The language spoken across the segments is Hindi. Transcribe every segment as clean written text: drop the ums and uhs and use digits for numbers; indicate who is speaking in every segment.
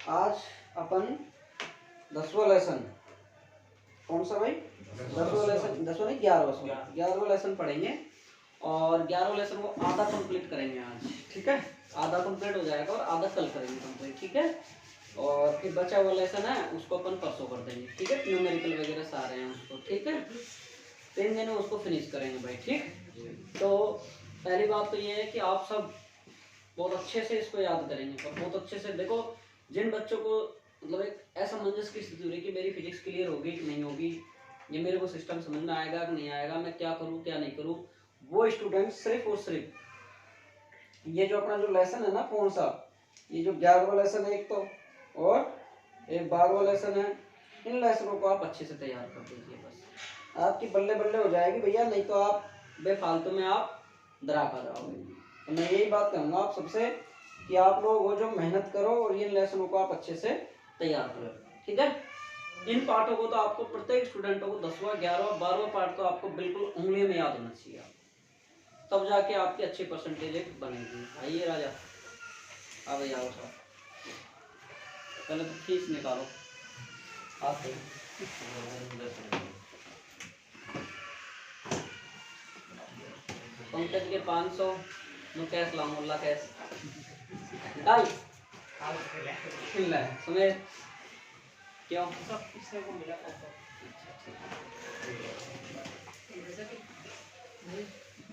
Speaker 1: आज अपन 10वां लेसन, कौन सा भाई? 10वां लेसन, 10वां नहीं 11वां लेसन पढ़ेंगे और 11वां लेसन को आधा कंप्लीट करेंगे आज, ठीक है। आधा कंप्लीट हो जाएगा और आधा कल करेंगे कंप्लीट, ठीक है। और फिर बचा हुआ लेसन है उसको अपन परसों कर देंगे, ठीक है। न्यूमेरिकल वगैरह सारे हैं उसको, ठीक है। 3 दिन में उसको फिनिश करेंगे भाई, ठीक। तो पहली बात तो ये है कि आप सब बहुत अच्छे से इसको याद करेंगे और बहुत अच्छे से देखो। जिन बच्चों को मतलब एक असमंजस की स्थिति हो रही है कि मेरी फिजिक्स क्लियर होगी कि नहीं होगी, ये मेरे को सिस्टम समझ में आएगा कि नहीं आएगा, मैं क्या करूँ क्या नहीं करूँ, वो स्टूडेंट सिर्फ और सिर्फ ये जो अपना जो लेसन है ना, कौन सा, ये जो 11वां लेसन है एक तो, और एक 12वां लेसन है, इन लेसनों को आप अच्छे से तैयार कर दीजिए, बस आपकी बल्ले बल्ले हो जाएगी भैया। नहीं तो आप बेफालतू में आप डरा कर जाओगे। तो मैं यही बात कहूँगा आप सबसे कि आप लोग वो जो मेहनत करो और इन लेसनों को आप अच्छे से तैयार करो, ठीक है। इन पाठों को तो आपको प्रत्येक स्टूडेंटों को 10वां 11वां 12वां पाठ तो आपको बिल्कुल उंगलियों में याद होना चाहिए, तब जाके आपकी अच्छी परसेंटेज बनेगी। आइए राजा, आ भाई आओ साहब, पहले तो फीस निकालो आते पंकज के 500 कैश लाऊंगा कैश डाल सुमेश क्यों को मिला।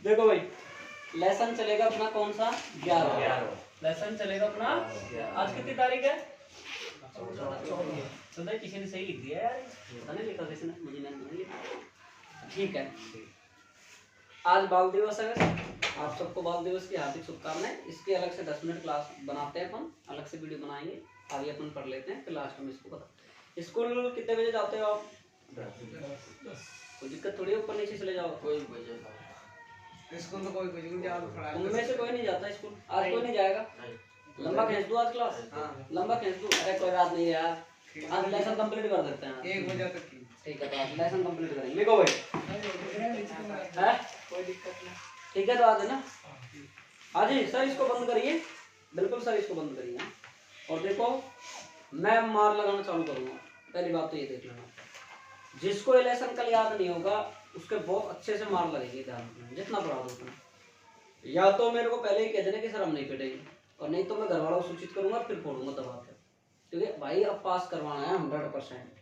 Speaker 1: देखो भाई लेसन चलेगा अपना कौन सा 11 लेसन चलेगा अपना। आज कितनी तारीख है? 14। किसी ने सही लिख दिया यार, पता नहीं लिखा किसी ने, मुझे नहीं लिखा, ठीक है। आज बाल दिवस है, आप सबको बाल दिवस की हार्दिक शुभकामनाएं। इसकी अलग से 10 मिनट क्लास बनाते हैं अपन, अलग से वीडियो बनाएंगे, आगे अपन पढ़ लेते हैं, फिर लास्ट में इसको बता। स्कूल कितने बजे जाते हो आप? 10। कोई दिक्कत थोड़ी है, ऊपर नीचे चले जाओ, कोई स्कूल तो कोई उनमें से कोई नहीं जाता स्कूल। आज कोई नहीं जाएगा? लंबा खींच दूं आज क्लास? लंबा खींच दूं? अरे कोई बात नहीं यार, आज लेसन कंप्लीट कर देते हैं 1 बजे तक की, ठीक है। तो आज लेसन कंप्लीट करेंगे, लिखो भाई है, कोई दिक्कत नहीं, ठीक है। तो आज है ना, हाँ जी सर, इसको बंद करिए, बिल्कुल सर इसको बंद करिए। और देखो मैं मार लगाना चालू करूंगा, पहली बात तो ये देख लेना, जिसको ये लेसन कल याद नहीं होगा उसके बहुत अच्छे से मार लगेगी, ध्यान रखना, जितना पढ़ा दो उतना। या तो मेरे को पहले ही कह देना कि सर हम नहीं पढ़ेंगे, और नहीं तो मैं घर वालों को सूचित करूंगा, फिर फोड़ूंगा दबा के, क्योंकि भाई अब पास करवाना है 100%।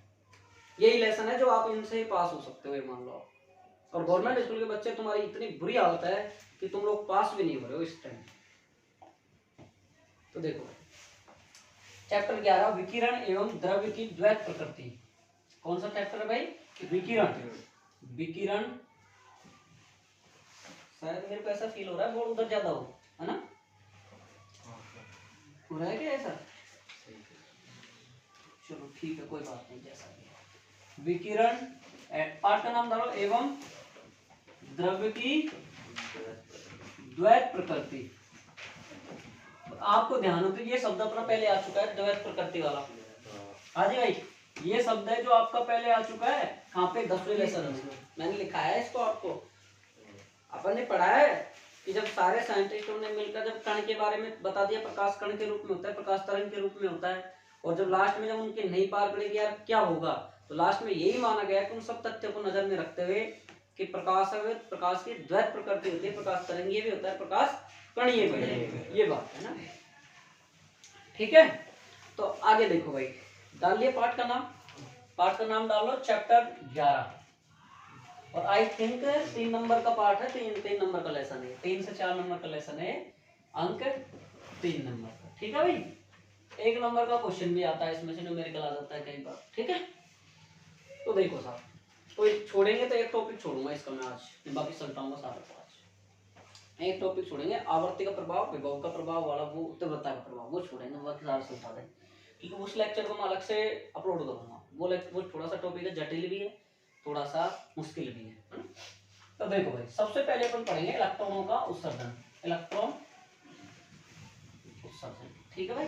Speaker 1: यही लेसन है जो आप इनसे ही पास हो सकते हो, ये मान लो। और गवर्नमेंट स्कूल के बच्चे तुम्हारी इतनी बुरी हालत है कि तुम लोग पास भी नहीं हो रहे हो इस टाइम। तो देखो चैप्टर 11 विकिरण एवं द्रव्य की द्वैत प्रकृति। कौन सा चैप्टर है भाई? विकिरण। विकिरण, शायद मेरे को ऐसा फील हो रहा है बोर्ड उधर ज्यादा हो, है ना? हो रहा है क्या ऐसा? चलो ठीक है, कोई बात नहीं, जैसा भी। विकिरण, पाठ का नाम डालो, एवं द्रव्य की द्वैत प्रकृति। आपको ध्यान हो तो ये शब्द अपना पहले आ चुका है, द्वैत प्रकृति वाला। हाँ जी भाई, ये शब्द है जो आपका पहले आ चुका है, कहाँ पे? 10वें लेसन में मैंने लिखा है इसको, आपको अपन ने पढ़ा है कि जब सारे साइंटिस्टों ने मिलकर जब कण के बारे में बता दिया, प्रकाश कण के रूप में होता है, प्रकाश तरंग के रूप में होता है, और जब लास्ट में जब उनके नहीं पार पड़े कि यार क्या होगा, तो लास्ट में यही माना गया कि उन सब तथ्यों को नजर में रखते हुए कि प्रकाश की द्वैत प्रकृति होती है, प्रकाश तरंगीय भी होता है, प्रकाश कणीय भी है, ये बात है ना, ठीक है। तो आगे देखो भाई, डालिए पाठ का नाम, पाठ का नाम डालो चैप्टर 11, और आई थिंक 3 नंबर का पाठ है, 3 नंबर का लेसन है, 3 से 4 नंबर का लेसन है, अंक 3 नंबर का, ठीक है भाई। 1 नंबर का क्वेश्चन भी आता है इसमें से, न्यूमेरिकल आ जाता है कई बार, ठीक है। तो देखो साहब, तो छोड़ेंगे तो एक टॉपिक छोड़ूंगा इसका मैं आज, बाकी समझाऊंगा सारा को आज। एक टॉपिक छोड़ेंगे, आवर्ती का प्रभाव, विभव का प्रभाव वाला, वो तीव्रता का प्रभाव वो छोड़ेंगे, बाकी सारा समझा देंगे, क्योंकि उस लेक्चर को मैं अलग से अपलोड करूंगा। वो थोड़ा सा टॉपिक है, जटिल भी है, थोड़ा सा मुश्किल भी है। तो देखो भाई, सबसे पहले अपन पढ़ेंगे इलेक्ट्रॉनों का उत्सर्जन, इलेक्ट्रॉन उत्सर्जन, ठीक है भाई,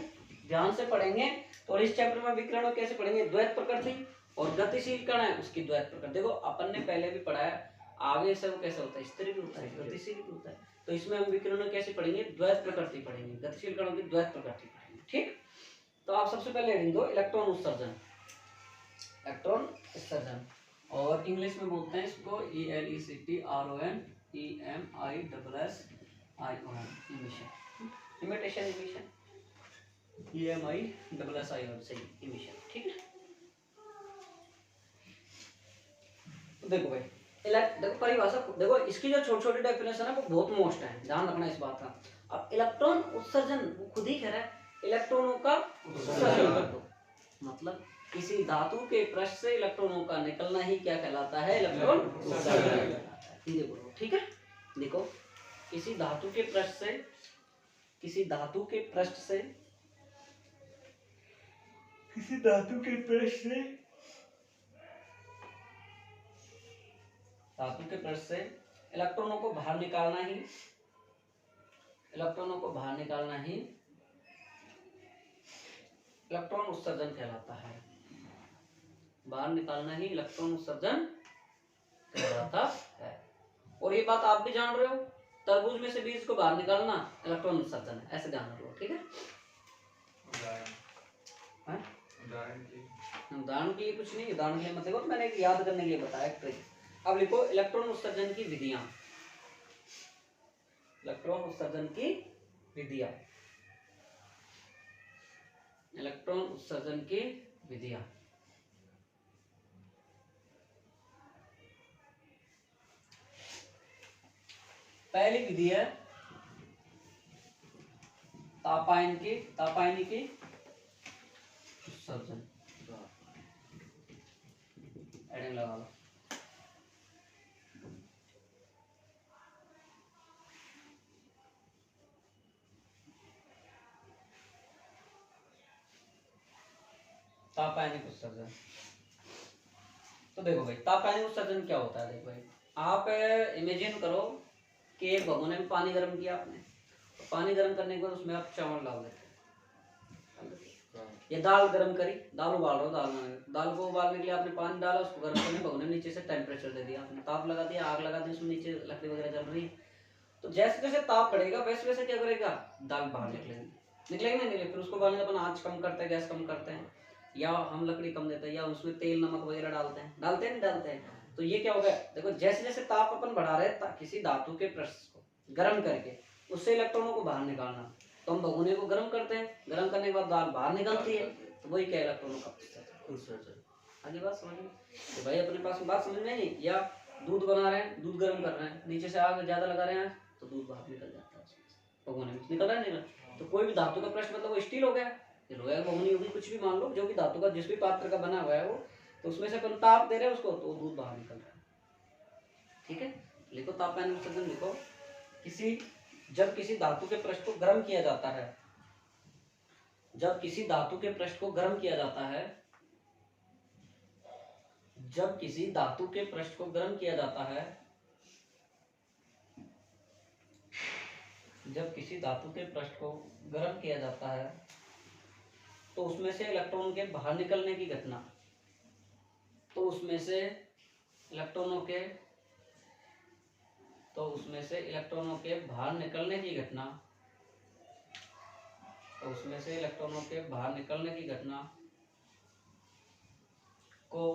Speaker 1: ध्यान से पढ़ेंगे। तो इस चैप्टर में विकिरण कैसे पढ़ेंगे, द्वैत प्रकृति, और गतिशील कण है उसकी द्वैत प्रकृति। देखो अपन ने पहले भी पढ़ा है, आगे से वो कैसे होता है, स्थिर भी होता है, गतिशील भी होता है, तो इसमें हम विकिरण कैसे पढ़ेंगे, द्वैत प्रकृति पढ़ेंगे, गतिशील कणों की द्वैत प्रकृति पढ़ेंगे, ठीक। तो आप सबसे पहले हेडिंग दो इलेक्ट्रॉन उत्सर्जन, इलेक्ट्रॉन उत्सर्जन, और इंग्लिश में बोलते हैं इसको ELECTRON EMISSION emission, imitation emission, EMISSION सही इमिशन, ठीक है। तो देखो भाई देखो परिभाषा, देखो इसकी जो छोटी छोटी डेफिनेशन है वो बहुत मोस्ट है, ध्यान रखना इस बात का। अब इलेक्ट्रॉन उत्सर्जन वो खुद ही कह रहा है इलेक्ट्रॉनों का उत्सर्जन कर दो, मतलब किसी धातु के पृष्ठ से इलेक्ट्रॉनों का निकलना ही क्या कहलाता है, इलेक्ट्रॉन उत्सर्जन कहलाता है। धीरे बोलो, ठीक है। देखो किसी धातु के पृष्ठ से, किसी धातु के पृष्ठ से, किसी धातु के पृष्ठ से, धातु के पृष्ठ से इलेक्ट्रॉनों को बाहर निकालना ही, इलेक्ट्रॉनों को बाहर निकालना ही इलेक्ट्रॉन उत्सर्जन कहलाता है। बाहर निकालना ही इलेक्ट्रॉन उत्सर्जन कहलाता है। और ये बात आप भी जान रहे हो, तरबूज में से बीज को बाहर निकालना इलेक्ट्रॉन उत्सर्जन है, ऐसे ध्यान रखो, ठीक है। उदाहरण के लिए कुछ नहीं, उदाहरण के लिए मतलब मैंने एक याद करने के लिए बताया ट्रिक। अब लिखो इलेक्ट्रॉन उत्सर्जन की विधियां, इलेक्ट्रॉन उत्सर्जन की विधियां, इलेक्ट्रॉन उत्सर्जन की विधियां। पहली विधि है तापायनिकी, तापायनिकी उत्सर्जन, एडिंग लगा लो। तापायनिक उत्सर्जन, तो देखो भाई तापायनिक उत्सर्जन क्या होता है। देखो भाई आप इमेजिन करो कि एक भगोने में पानी गर्म किया आपने, तो पानी गर्म करने के बाद उसमें आप चावल डाल देते हैं, ये दाल गर्म करी, दाल उबाल रहे हो, दाल को उबालने के लिए आपने पानी डाला, उसको गर्म करने भगोने में नीचे से टेम्परेचर दे दिया आपने, ताप लगा दिया, आग लगा दी, उसमें नीचे लकड़ी वगैरह जल रही है। तो जैसे जैसे ताप बढ़ेगा वैसे वैसे क्या करेगा, दाल बाहर निकलेगी, निकलेगी ना निकले, फिर उसको उबालने अपन आँच कम करते हैं, गैस कम करते हैं, या हम लकड़ी कम देते हैं, या उसमें तेल नमक वगैरह डालते हैं, डालते हैं नहीं डालते हैं। तो ये क्या हो गया, देखो जैसे जैसे ताप अपन बढ़ा रहे हैं किसी धातु के पृष्ठ को गर्म करके उससे इलेक्ट्रॉनों को बाहर निकालना, तो हम भगोने को गर्म करते हैं, गर्म करने के बाद दाल बाहर निकलती है, तो वही क्या इलेक्ट्रॉनों का उत्सर्जन। आगे बात समझ में, तो भाई अपने पास बात समझ में नहीं, या दूध बना रहे हैं, दूध गर्म कर रहे हैं, नीचे से आग ज्यादा लगा रहे हैं तो दूध बाहर निकल जाता है, भगोने में निकल रहा है निकल। तो कोई भी धातु का पृष्ठ मतलब वो स्टील हो गया, लोहा भगोनी होगी, कुछ भी मान लो, जो भी धातु का जिस भी पात्र का बना हुआ है वो, तो उसमें से अपन ताप दे रहे हैं उसको, तो दूध बाहर निकल रहा है, ठीक है। लिखो तापायनिक उत्सर्जन, लिखो किसी, जब किसी धातु के पृष्ठ को गर्म किया जाता है, जब किसी धातु के पृष्ठ को गर्म किया जाता है, जब किसी धातु के पृष्ठ को गर्म किया जाता है, जब किसी धातु के पृष्ठ को गर्म किया जाता है, तो उसमें से इलेक्ट्रॉन के बाहर निकलने की घटना, तो उसमें से इलेक्ट्रॉनों के, तो उसमें से इलेक्ट्रॉनों के बाहर निकलने की घटना, तो उसमें से इलेक्ट्रॉनों के बाहर निकलने की घटना को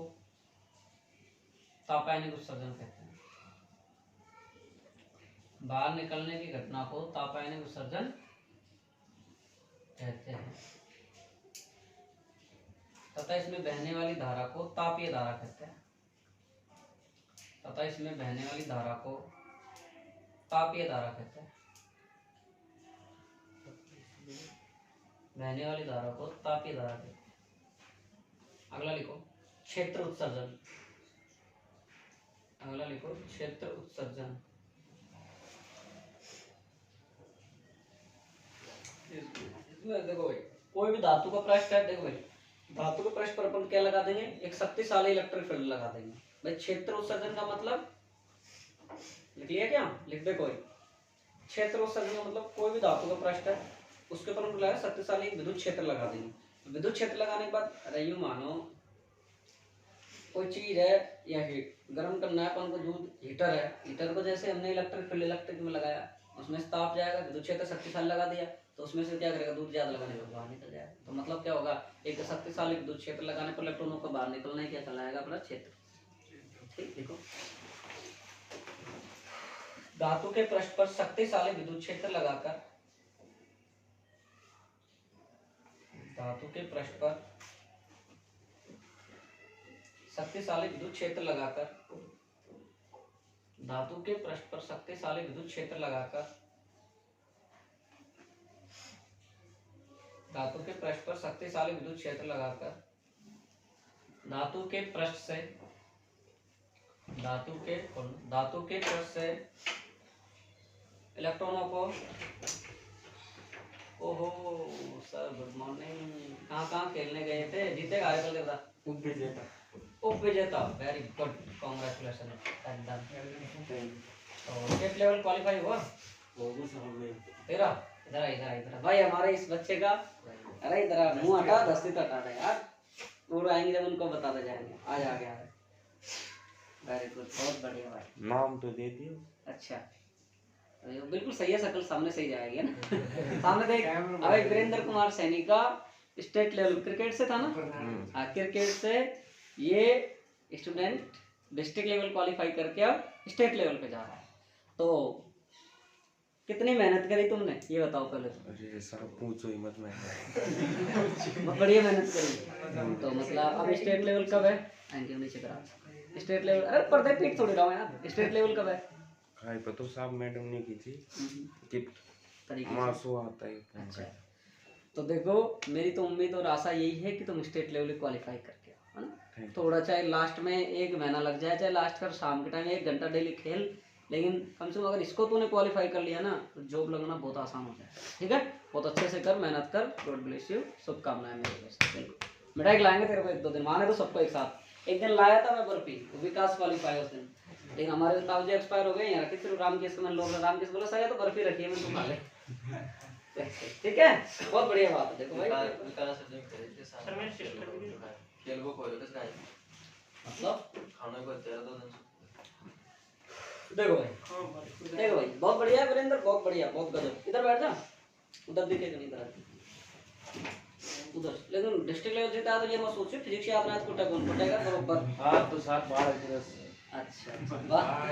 Speaker 1: तापायनिक उत्सर्जन कहते हैं। बाहर निकलने की घटना को तापायनिक उत्सर्जन कहते हैं, तथा इसमें बहने वाली धारा को तापीय धारा कहते हैं, तथा इसमें बहने वाली धारा को तापीय धारा कहते हैं, बहने वाली धारा को तापीय धारा कहते हैं। अगला लिखो क्षेत्र उत्सर्जन, अगला लिखो क्षेत्र उत्सर्जन। इसमें देखो भाई कोई भी धातु का पृष्ठ है, देखो भाई धातु के पृष्ठ पर अपन क्या लगा देंगे, एक शक्तिशाली इलेक्ट्रिक फील्ड लगा देंगे। भाई क्षेत्र उत्सर्जन का मतलब लिख लिया क्या, लिख दे कोई। क्षेत्र उत्सर्जन का मतलब कोई भी धातु का पृष्ठ है उसके ऊपर हम शक्तिशाली विद्युत क्षेत्र लगा देंगे। विद्युत क्षेत्र लगाने के बाद अरे यूं मानो कोई चीज है या गर्म करना है अपन को, दूध हीटर है, हीटर को जैसे हमने इलेक्ट्रिक फील्ड इलेक्ट्रिक में लगाया उसमें से ताप जाएगा, विद्युत क्षेत्र शक्तिशाली लगा दिया तो उसमें से क्या करेगा, दूध ज्यादा लगाने पर बाहर निकल जाएगा। तो मतलब क्या होगा, एक शक्तिशाली विद्युत क्षेत्र लगाने पर इलेक्ट्रॉनों को बाहर निकलना क्या कहलाएगा, अपना क्षेत्र। ठीक, देखो धातु के पृष्ठ पर शक्तिशाली विद्युत क्षेत्र लगाकर, धातु के पृष्ठ पर शक्तिशाली विद्युत क्षेत्र लगाकर, धातु के पृष्ठ पर शक्तिशाली विद्युत क्षेत्र लगाकर, धातु के पृष्ठ पर शक्तिशाली विद्युत क्षेत्र लगाकर धातु के पृष्ठ से, धातु के पृष्ठ से इलेक्ट्रॉनों को, ओहो सर गुड मॉर्निंग, कहाँ खेलने गए थे, जीतेगा हारे कल देवता, उपविजेता, उपविजेता, वेरी गुड, कांग्रेचुलेशन एकदम। तो स्टेट लेवल क्वालिफाई हुआ तेरा, इधर इधर भाई, हमारे इस बच्चे का, अरे इधर मुंह हटा, दस्ती तो हटा दे यार, पूरा आएंगे जब उनको बताते जाएंगे। आज आ गया है, वेरी गुड, बहुत बढ़िया भाई,
Speaker 2: नाम तो दे दियो।
Speaker 1: अच्छा बिल्कुल सही है, शकल सामने सही जाएगी ना सामने देख। अभी वीरेंद्र कुमार सैनी का स्टेट लेवल क्रिकेट से था ना, हाँ क्रिकेट से ये स्टूडेंट डिस्ट्रिक्ट लेवल क्वालिफाई करके अब स्टेट लेवल पे जा रहा है। तो कितनी मेहनत करी तुमने ये बताओ पहले तो।
Speaker 2: अरे साहब पूछो ही मत, मैं
Speaker 1: बहुत बढ़िया मेहनत करी। तो मतलब अब स्टेट लेवल कब है, थैंक यू, नीचे करा स्टेट लेवल, अरे पर्दे पीट थोड़ी रहा हूँ यार, स्टेट लेवल कब है,
Speaker 2: खाई पतो साहब मैडम ने की थी कि
Speaker 1: तरीके
Speaker 2: मासू आता है।
Speaker 1: अच्छा, तो देखो मेरी तो उम्मीद और आशा यही है कि तुम स्टेट लेवल क्वालिफाई करके आओ, है ना। थोड़ा चाहे लास्ट में 1 महीना लग जाए, चाहे लास्ट कर शाम के टाइम 1 घंटा डेली खेल, लेकिन कम से कम अगर इसको तूने क्वालिफाई कर लिया ना तो जॉब लगना बहुत आसान हो जाए। ठीक है, बहुत अच्छे से कर, मेहनत कर, गॉड ब्लेस यू, शुभकामनाएं मेरे दोस्त। मिठाई खिलाएंगे तेरे को 1-2 दिन, माने तो सबको एक साथ। एक दिन लाया था मैं बर्फी, विकास क्वालिफाई उस दिन, लेकिन हमारे ताऊजी एक्सपायर हो गए, यहाँ रखी, फिर रामकेश को मैंने लोग रामकेश बोला सर तो बर्फी रखी है, मैं तुम खा ले। ठीक है, बहुत बढ़िया बात है। देखो भाई मतलब
Speaker 3: खाने को तेरा तो
Speaker 1: देखो भाई बहुत बढ़िया है वीरेंद्र, बहुत बढ़िया, बहुत गजब। इधर बैठ जा, उधर दिखेगा नहीं, इधर उधर। लेकिन डिस्ट्रिक्ट लेवल जीता है तो ये मत सोचिए फिजिक्स याद ना कुटा कौन कुटेगा बरोबर।
Speaker 2: हां तो 7-12
Speaker 1: अच्छा वाह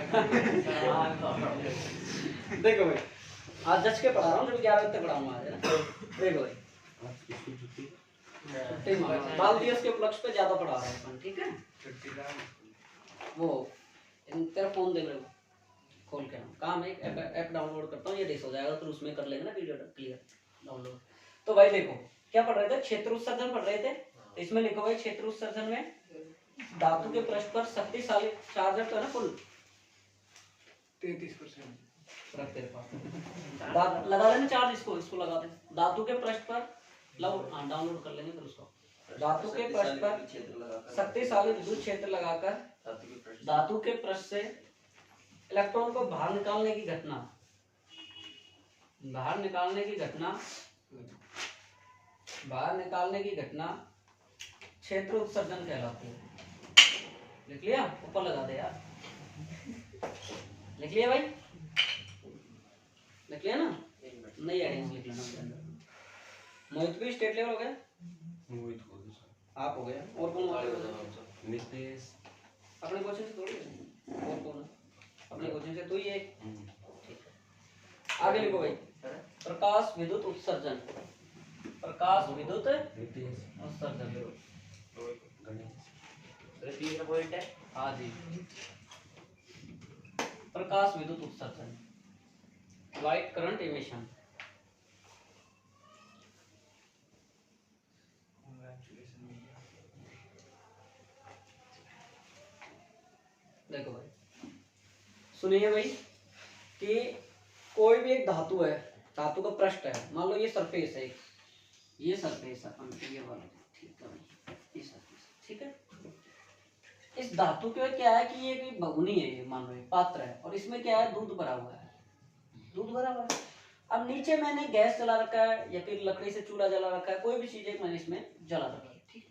Speaker 1: देखो भाई आज जज के पढ़ा रहा हूँ, जब 11 बजे तक पढ़ाऊंगा आज, है ना। देखो भाई बाल दिवस के उपलक्ष्य पे ज्यादा पढ़ा रहा हूँ, ठीक है। वो तेरा फोन दे मेरे को, खोल के काम है, ऐप डाउनलोड करता हूँ, ये डिस हो जाएगा तो उसमें कर लेंगे ना वीडियो क्लियर डाउनलोड। तो भाई देखो क्या पढ़ रहे थे, क्षेत्र उत्सर्जन पढ़ रहे थे। तो इसमें लिखो भाई क्षेत्र उत्सर्जन में धातु के पृष्ठ पर शक्तिशाली चार्जर तो है ना, कुल 33% रख तेरे पास, लगा लेना चार्ज, इसको लगा दे। धातु के पृष्ठ पर डाउनलोड कर लेंगे फिर उसको। धातु के पृष्ठ पर शक्तिशाली विद्युत क्षेत्र लगाकर धातु के पृष्ठ से इलेक्ट्रॉन को बाहर निकालने की घटना, बाहर निकालने की घटना क्षेत्र उत्सर्जन कहलाती है। लिख लिया, ऊपर लगा दे यार, लिख लिया भाई, लिख लिया ना, नहीं एडिंग लिख लेना। मोहित भी स्टेट लेवल हो गया,
Speaker 2: मोहित हो गया,
Speaker 1: आप हो गया, और कौन हो गया,
Speaker 2: नितेश
Speaker 1: अपने क्वेश्चन से थोड़ी, और कौन अपने क्वेश्चन से तो ये। ठीक है, आगे लिखो भाई, प्रकाश विद्युत उत्सर्जन, प्रकाश विद्युत उत्सर्जन,
Speaker 3: तीसरा पॉइंट है।
Speaker 1: हाँ जी, प्रकाश विद्युत उत्सर्जन, लाइट करंट इमिशन। देखो भाई सुनिए भाई कि कोई भी एक धातु है, धातु का पृष्ठ है, मान लो ये सरफेस है, ये सरफेस है, ये वाला, ठीक है भाई, ये सरफेस, ठीक है। इस धातु के क्या है कि ये कोई भगुनी है, ये मान लो एक पात्र है, और इसमें क्या है, दूध भरा हुआ है, दूध भरा हुआ है। अब नीचे मैंने गैस जला रखा है या फिर लकड़ी से चूल्हा जला रखा है, कोई भी चीज एक मैंने इसमें जला रखी है, ठीक है।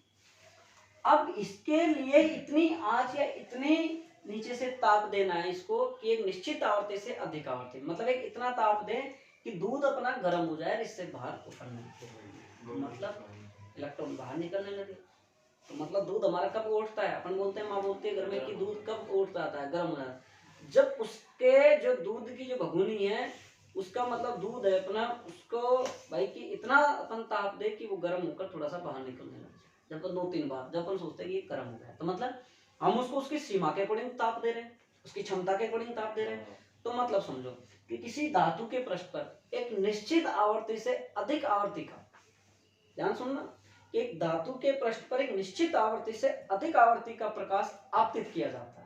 Speaker 1: अब इसके लिए इतनी आंच या इतनी नीचे से ताप देना है इसको कि एक निश्चित आवर्ती से अधिक आवर्ती, मतलब एक इतना ताप दे कि दूध अपना गर्म हो जाए, इससे बाहर उफरने लगे, मतलब इलेक्ट्रॉन बाहर निकलने लगे। तो मतलब दूध हमारा कब उठता है, अपन बोलते हैं, माँ बोलती है घर में कि दूध कब उठ जाता है, गर्म हो जाता है, जब उसके जो दूध की जो भगुनी है उसका मतलब दूध है अपना, उसको भाई कि इतना अपन ताप दे कि वो गर्म होकर थोड़ा सा बाहर निकलने लगे। जब अपन 2-3 बार जब अपन सोचते हैं कि गर्म हो गया, तो मतलब हम उसको उसकी सीमा के अकॉर्डिंग ताप दे रहे हैं, उसकी क्षमता के अकॉर्डिंग ताप दे रहे हैं। तो मतलब समझो कि किसी धातु के पृष्ठ पर एक निश्चित आवर्ती से अधिक आवर्ती का, ध्यान सुनना, कि एक धातु के पृष्ठ पर एक निश्चित आवर्ती से अधिक आवर्ती का प्रकाश आपतित किया जाता है।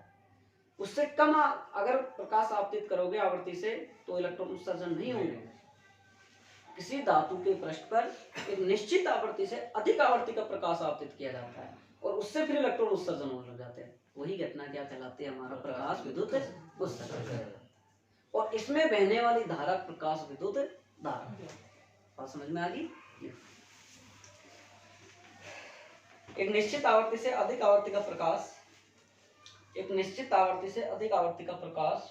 Speaker 1: उससे कम अगर प्रकाश आपतित करोगे आवर्ती से तो इलेक्ट्रॉन उत्सर्जन नहीं होंगे। किसी धातु के पृष्ठ पर एक निश्चित आवर्ती से अधिक आवर्ती का प्रकाश आपतित किया जाता है और उससे फिर इलेक्ट्रॉन उत्सर्जन होने लग जाते हैं। वही घटना क्या कहलाती है, हमारा प्रकाश विद्युत उत्सर्जन। और इसमें बहने वाली धारा प्रकाश विद्युत धारा। बात समझ में आ गई? एक निश्चित आवर्ती से अधिक आवर्ती का प्रकाश, एक निश्चित आवर्ती से अधिक आवर्ती का प्रकाश,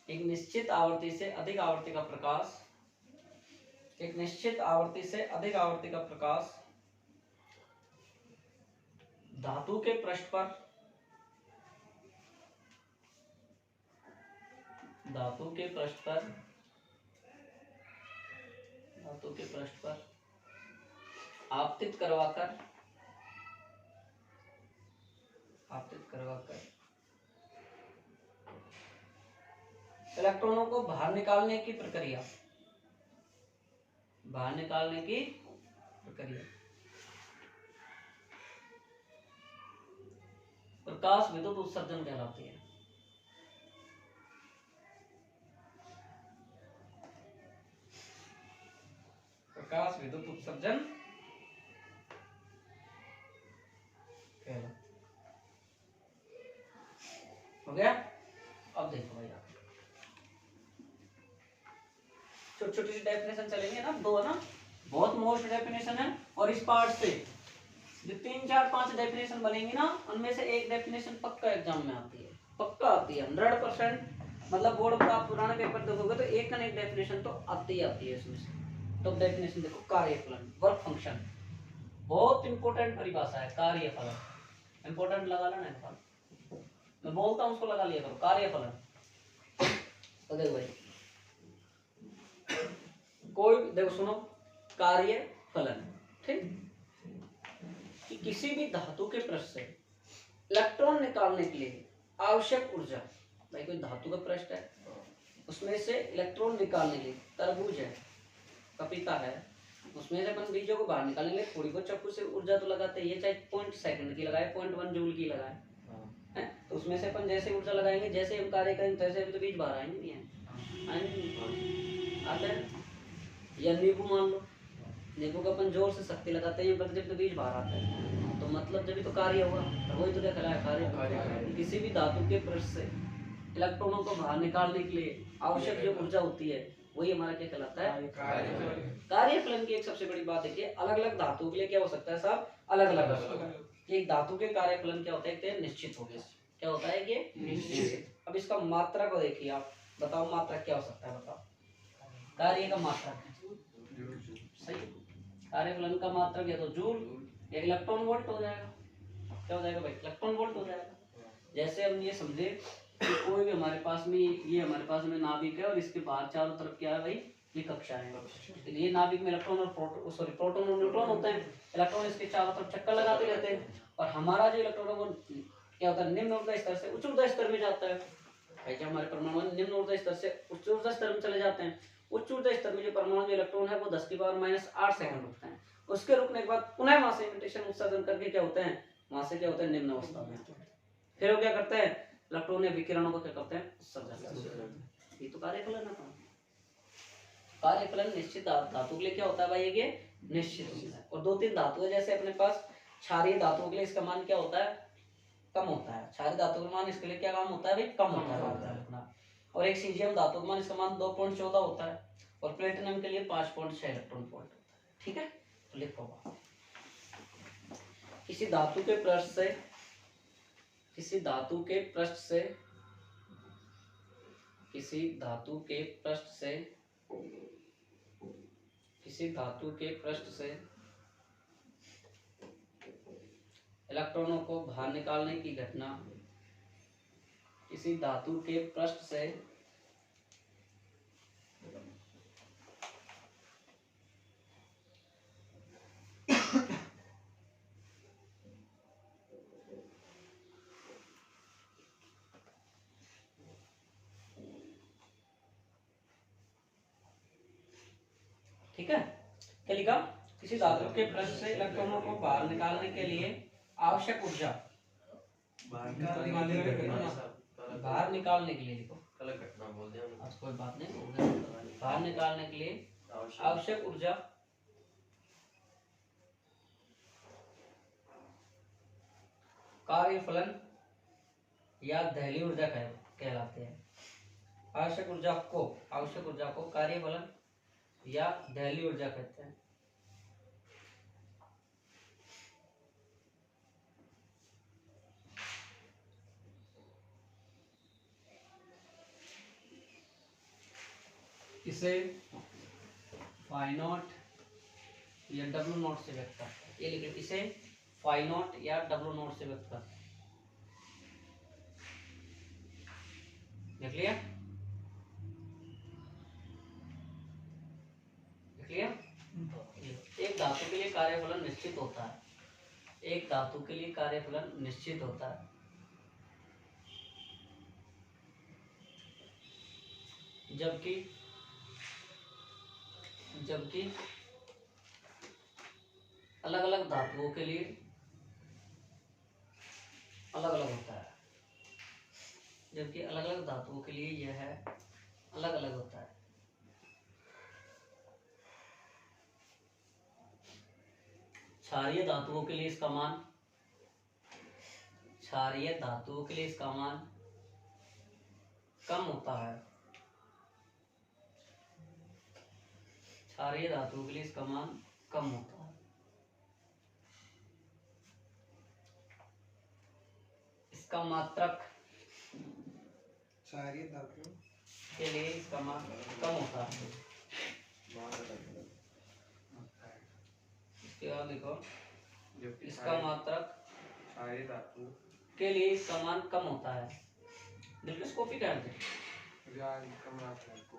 Speaker 1: एक निश्चित आवर्ती से अधिक आवर्ती का प्रकाश, एक निश्चित आवर्ती से अधिक आवर्ती का प्रकाश धातु के पृष्ठ पर, धातु के पृष्ठ पर, धातु के पृष्ठ पर आपतित करवाकर, आपतित करवाकर इलेक्ट्रॉनों को बाहर निकालने की प्रक्रिया, बाहर निकालने की प्रक्रिया प्रकाश विद्युत उत्सर्जन कहलाती है। प्रकाश विद्युत उत्सर्जन कहलाती है। हो गया? अब देखो भाई, आप छोटी छोटी सी डेफिनेशन चलेंगे ना, दो है ना, बहुत मोस्ट डेफिनेशन है, और इस पार्ट से जो 3-4-5 डेफिनेशन बनेंगी ना, उनमें से एक डेफिनेशन पक्का एग्जाम में आती है, पक्का आती है 100%। मतलब बोर्ड पर आप पुराने पेपर देखोगे तो एक ना एक डेफिनेशन तो आती ही आती है इसमें से। तो डेफिनेशन देखो, कार्यफलन, वर्क फंक्शन, बहुत इंपॉर्टेंट परिभाषा है कार्यफलन। इंपॉर्टेंट लगा लेना एक बार, मैं बोलता हूँ उसको लगा लिया करो, कार्यफलन। तो देखो भाई, कोई देखो सुनो, कार्यफलन, ठीक, कि किसी भी धातु के पृष्ठ से इलेक्ट्रॉन निकालने के लिए आवश्यक ऊर्जा, भाई कोई धातु का पृष्ठ है, उसमें से इलेक्ट्रॉन निकालने के लिए, तरबूज है, पपीता है, उसमें से अपन बीजों को बाहर निकालने के लिए थोड़ी बहुत चाकू से ऊर्जा तो लगाते हैं, ये चाहे 0.1 सेकंड की लगाए, 0.1 जूल की लगाए, हैं, तो उसमें से अपन जैसे ऊर्जा लगाएंगे, जैसे हम कार्य करेंगे, तैसे अभी तो बीज बाहर आएंगे नहीं आते हैं। या नींबू मान लो, नींबू का अपन जोर से शक्ति लगाते हैं, जब तो बीज बाहर आता है, तो मतलब जब भी तो कार्य हुआ, तो वही तो क्या कहलाया, कार्य। किसी भी धातु के पृष्ठ से इलेक्ट्रॉनों को बाहर निकालने के लिए आवश्यक जो ऊर्जा होती है, वही हमारा क्या कहलाता है, कार्यफलन। की एक सबसे बड़ी बात देखिए, अलग अलग धातुओं के लिए क्या हो सकता है, सब अलग अलग हो सकता है। एक धातु के कार्यफलन क्या होता है, एक निश्चित हो गया, क्या होता है ये निश्चित। अब इसका मात्रा को देखिए, आप बताओ मात्रा क्या हो सकता है, बताओ कार्य का मात्रा सही, कार्यफलन का मात्रा क्या, तो जूल, एक इलेक्ट्रॉन वोल्ट हो जाएगा, क्या हो जाएगा भाई, इलेक्ट्रॉन वोल्ट हो जाएगा। जैसे हम ये समझे कि कोई भी हमारे पास में, ये हमारे पास में नाभिक है और इसके बाहर चारों तरफ क्या है भाई, ये कक्षा है, तो ये नाभिक में इलेक्ट्रॉन और प्रोटॉन और न्यूट्रॉन होते हैं, इलेक्ट्रॉन इसके चारों तरफ चक्कर लगाते रहते हैं, और हमारा जो इलेक्ट्रॉन है वो क्या होता है, निम्न ऊर्जा स्तर से उच्च ऊर्जा स्तर में जाता है। भाई जब हमारे परमाणु निम्न ऊर्जा स्तर से उच्च ऊर्जा स्तर में चले जाते हैं, उच्च ऊर्जा स्तर में जो परमाणु जो इलेक्ट्रॉन है वो 10⁻⁸ सेकंड रुकते हैं, उसके रुकने के बाद पुनः वहां से इमिटेशन उत्सर्जन करके क्या होते हैं, वहां से क्या होता है, निम्न अवस्था में, फिर वो क्या करते हैं, इलेक्ट्रॉन या विकिरणों को क्या करते हैं, उत्सर्जन। ये तो कार्यफलन है। कार्यफलन निश्चित धातु के लिए क्या होता है भाई, ये निश्चित होता है। और 2-3 धातु है, जैसे अपने पास क्षारीय धातुओं के लिए इसका मान क्या होता है, कम होता है, क्षारीय धातु का मान इसके लिए क्या काम होता है भाई, कम होता है। और एक सीजियम धातु का मान इसका मान 2.14 होता है, और प्लेटिनम के लिए 5.6 इलेक्ट्रॉन वोल्ट होता है, ठीक है। तो लिखो, किसी धातु के पृष्ठ से, किसी धातु के पृष्ठ से किसी धातु के पृष्ठ से इलेक्ट्रॉनों को बाहर निकालने की घटना किसी धातु के पृष्ठ से ठीक है, क्या लिखा? किसी धातु के पृष्ठ से इलेक्ट्रॉनों को बाहर निकालने के लिए आवश्यक ऊर्जा बाहर निकालने के लिए लिखो।
Speaker 3: गलत घटना बोल दिया हमने।
Speaker 1: आज कोई बात नहीं, बाहर निकालने के लिए आवश्यक ऊर्जा कार्यफलन या दहली ऊर्जा कहलाते हैं। आवश्यक ऊर्जा को कार्यफलन या दहली ऊर्जा कहते हैं। इसे फाई नॉट या डब्ल्यू नॉट से व्यक्त करते हैं। ये लिख लो, इसे फाई नॉट या डब्ल्यू नॉट से व्यक्त करते हैं। देख लिया? एक धातु के लिए कार्यफलन निश्चित होता है। एक धातु के लिए कार्यफलन निश्चित होता है। जबकि अलग अलग धातुओं के लिए अलग अलग होता है। जबकि अलग अलग धातुओं के लिए यह अलग अलग होता है। क्षारीय धातुओं के लिए इसका मान कम होता है। क्षारीय धातुओं के लिए इसका मान कम होता है। इसका मात्रक
Speaker 4: क्षारीय धातु
Speaker 1: के लिए इसका मान कम होता है। इसके बाद लिखो, इसका मात्रक
Speaker 4: क्षारीय धातु
Speaker 1: के लिए इसका मान कम होता है। कॉपी कर दे
Speaker 4: कम आता है तो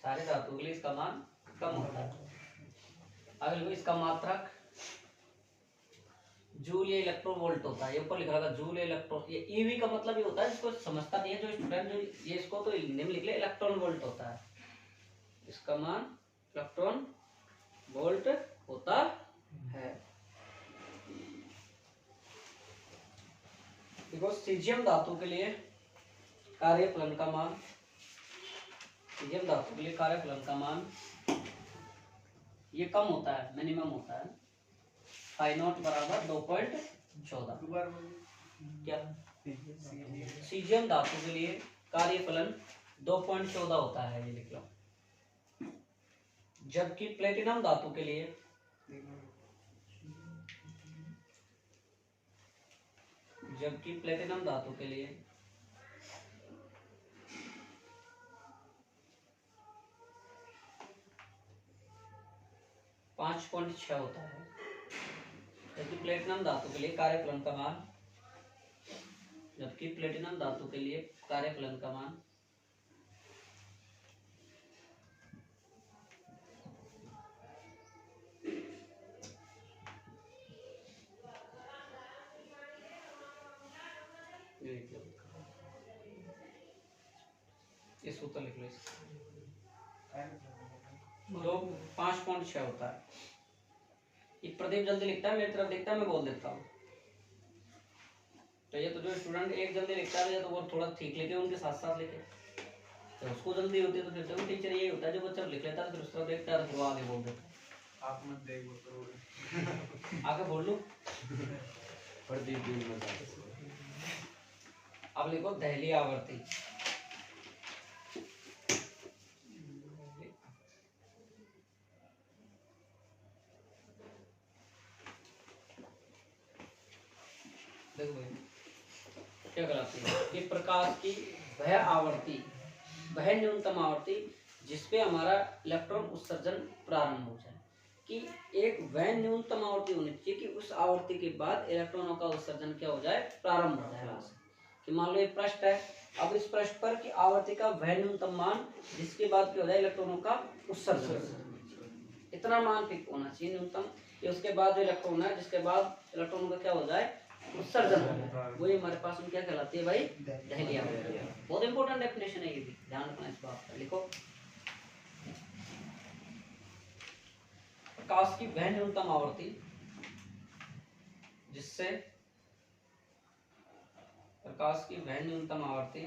Speaker 1: सारे धातु के लिए इसका मान कम होता है। आगे लिखो, इसका मात्रक जूल या इलेक्ट्रॉन वोल्ट होता है। ये ऊपर लिखा होगा जूल या इलेक्ट्रॉन। ये ईवी का मतलब ये होता है, इसको समझता नहीं है जो स्टूडेंट, जो ये इसको तो निम्न लिख ले, इलेक्ट्रॉन वोल्ट होता है। इसका मान इलेक्ट्रॉन वोल्ट होता है। देखो, सीजियम धातु के लिए कार्यफलन का मान ये कम होता है, मिनिमम होता है। फाई नॉट बराबर 2.14। क्या? सीजियम धातु के लिए कार्यफलन 2.14 होता है, ये लिख लो। जबकि प्लेटिनम धातु के लिए 5.6 होता है। जबकि प्लेटिनम धातु के लिए कार्यफलन का मान ये सूत्र लिख लो, दो 5.6 होता है। ये प्रदीप जल्दी लिखता है, मेरी तरफ देखता है, मैं बोल देता हूँ। तो ये तो जो स्टूडेंट एक जल्दी लिखता है तो वो थोड़ा ठीक लिखे, उनके साथ साथ लिखे। तो उसको जल्दी होती है तो फिर तो टीचर यही होता है, जो बच्चा लिख लेता है फिर उस तरफ देखता है तो वो आगे बोल देता है।
Speaker 4: आप मत देखो तो
Speaker 1: आगे बोल लो।
Speaker 2: प्रदीप दिन में
Speaker 1: अब लिखो दहली आवर्ती। देखो भाई, क्या कहलाती है कि प्रकाश की वह आवृत्ति, वह न्यूनतम आवृत्ति जिस पे हमारा इलेक्ट्रॉन उत्सर्जन प्रारंभ हो जाए, कि एक वह न्यूनतम आवृत्ति होनी चाहिए कि उस आवृत्ति के बाद इलेक्ट्रॉनों का उत्सर्जन क्या हो जाए, प्रारंभ हो जाए। वहां से कि मान लो ये पृष्ठ है, अब इस पृष्ठ पर की आवृत्ति का वह न्यूनतम मान जिसके बाद क्या हो जाए, इलेक्ट्रॉनों का उत्सर्जन, इतना मान फिक्स होना चाहिए न्यूनतम। ये उसके बाद जो इलेक्ट्रॉन है जिसके बाद इलेक्ट्रॉनों का क्या हो जाए, उत्सर्जन हो जाए, वही हमारे पास में क्या कहलाती है भाई, दहलीज आवृत्ति। बहुत इंपॉर्टेंट डेफिनेशन है ये भी, ध्यान रखना इस बात का। लिखो, प्रकाश की वह न्यूनतम आवृत्ति जिससे, प्रकाश की वह न्यूनतम आवृत्ति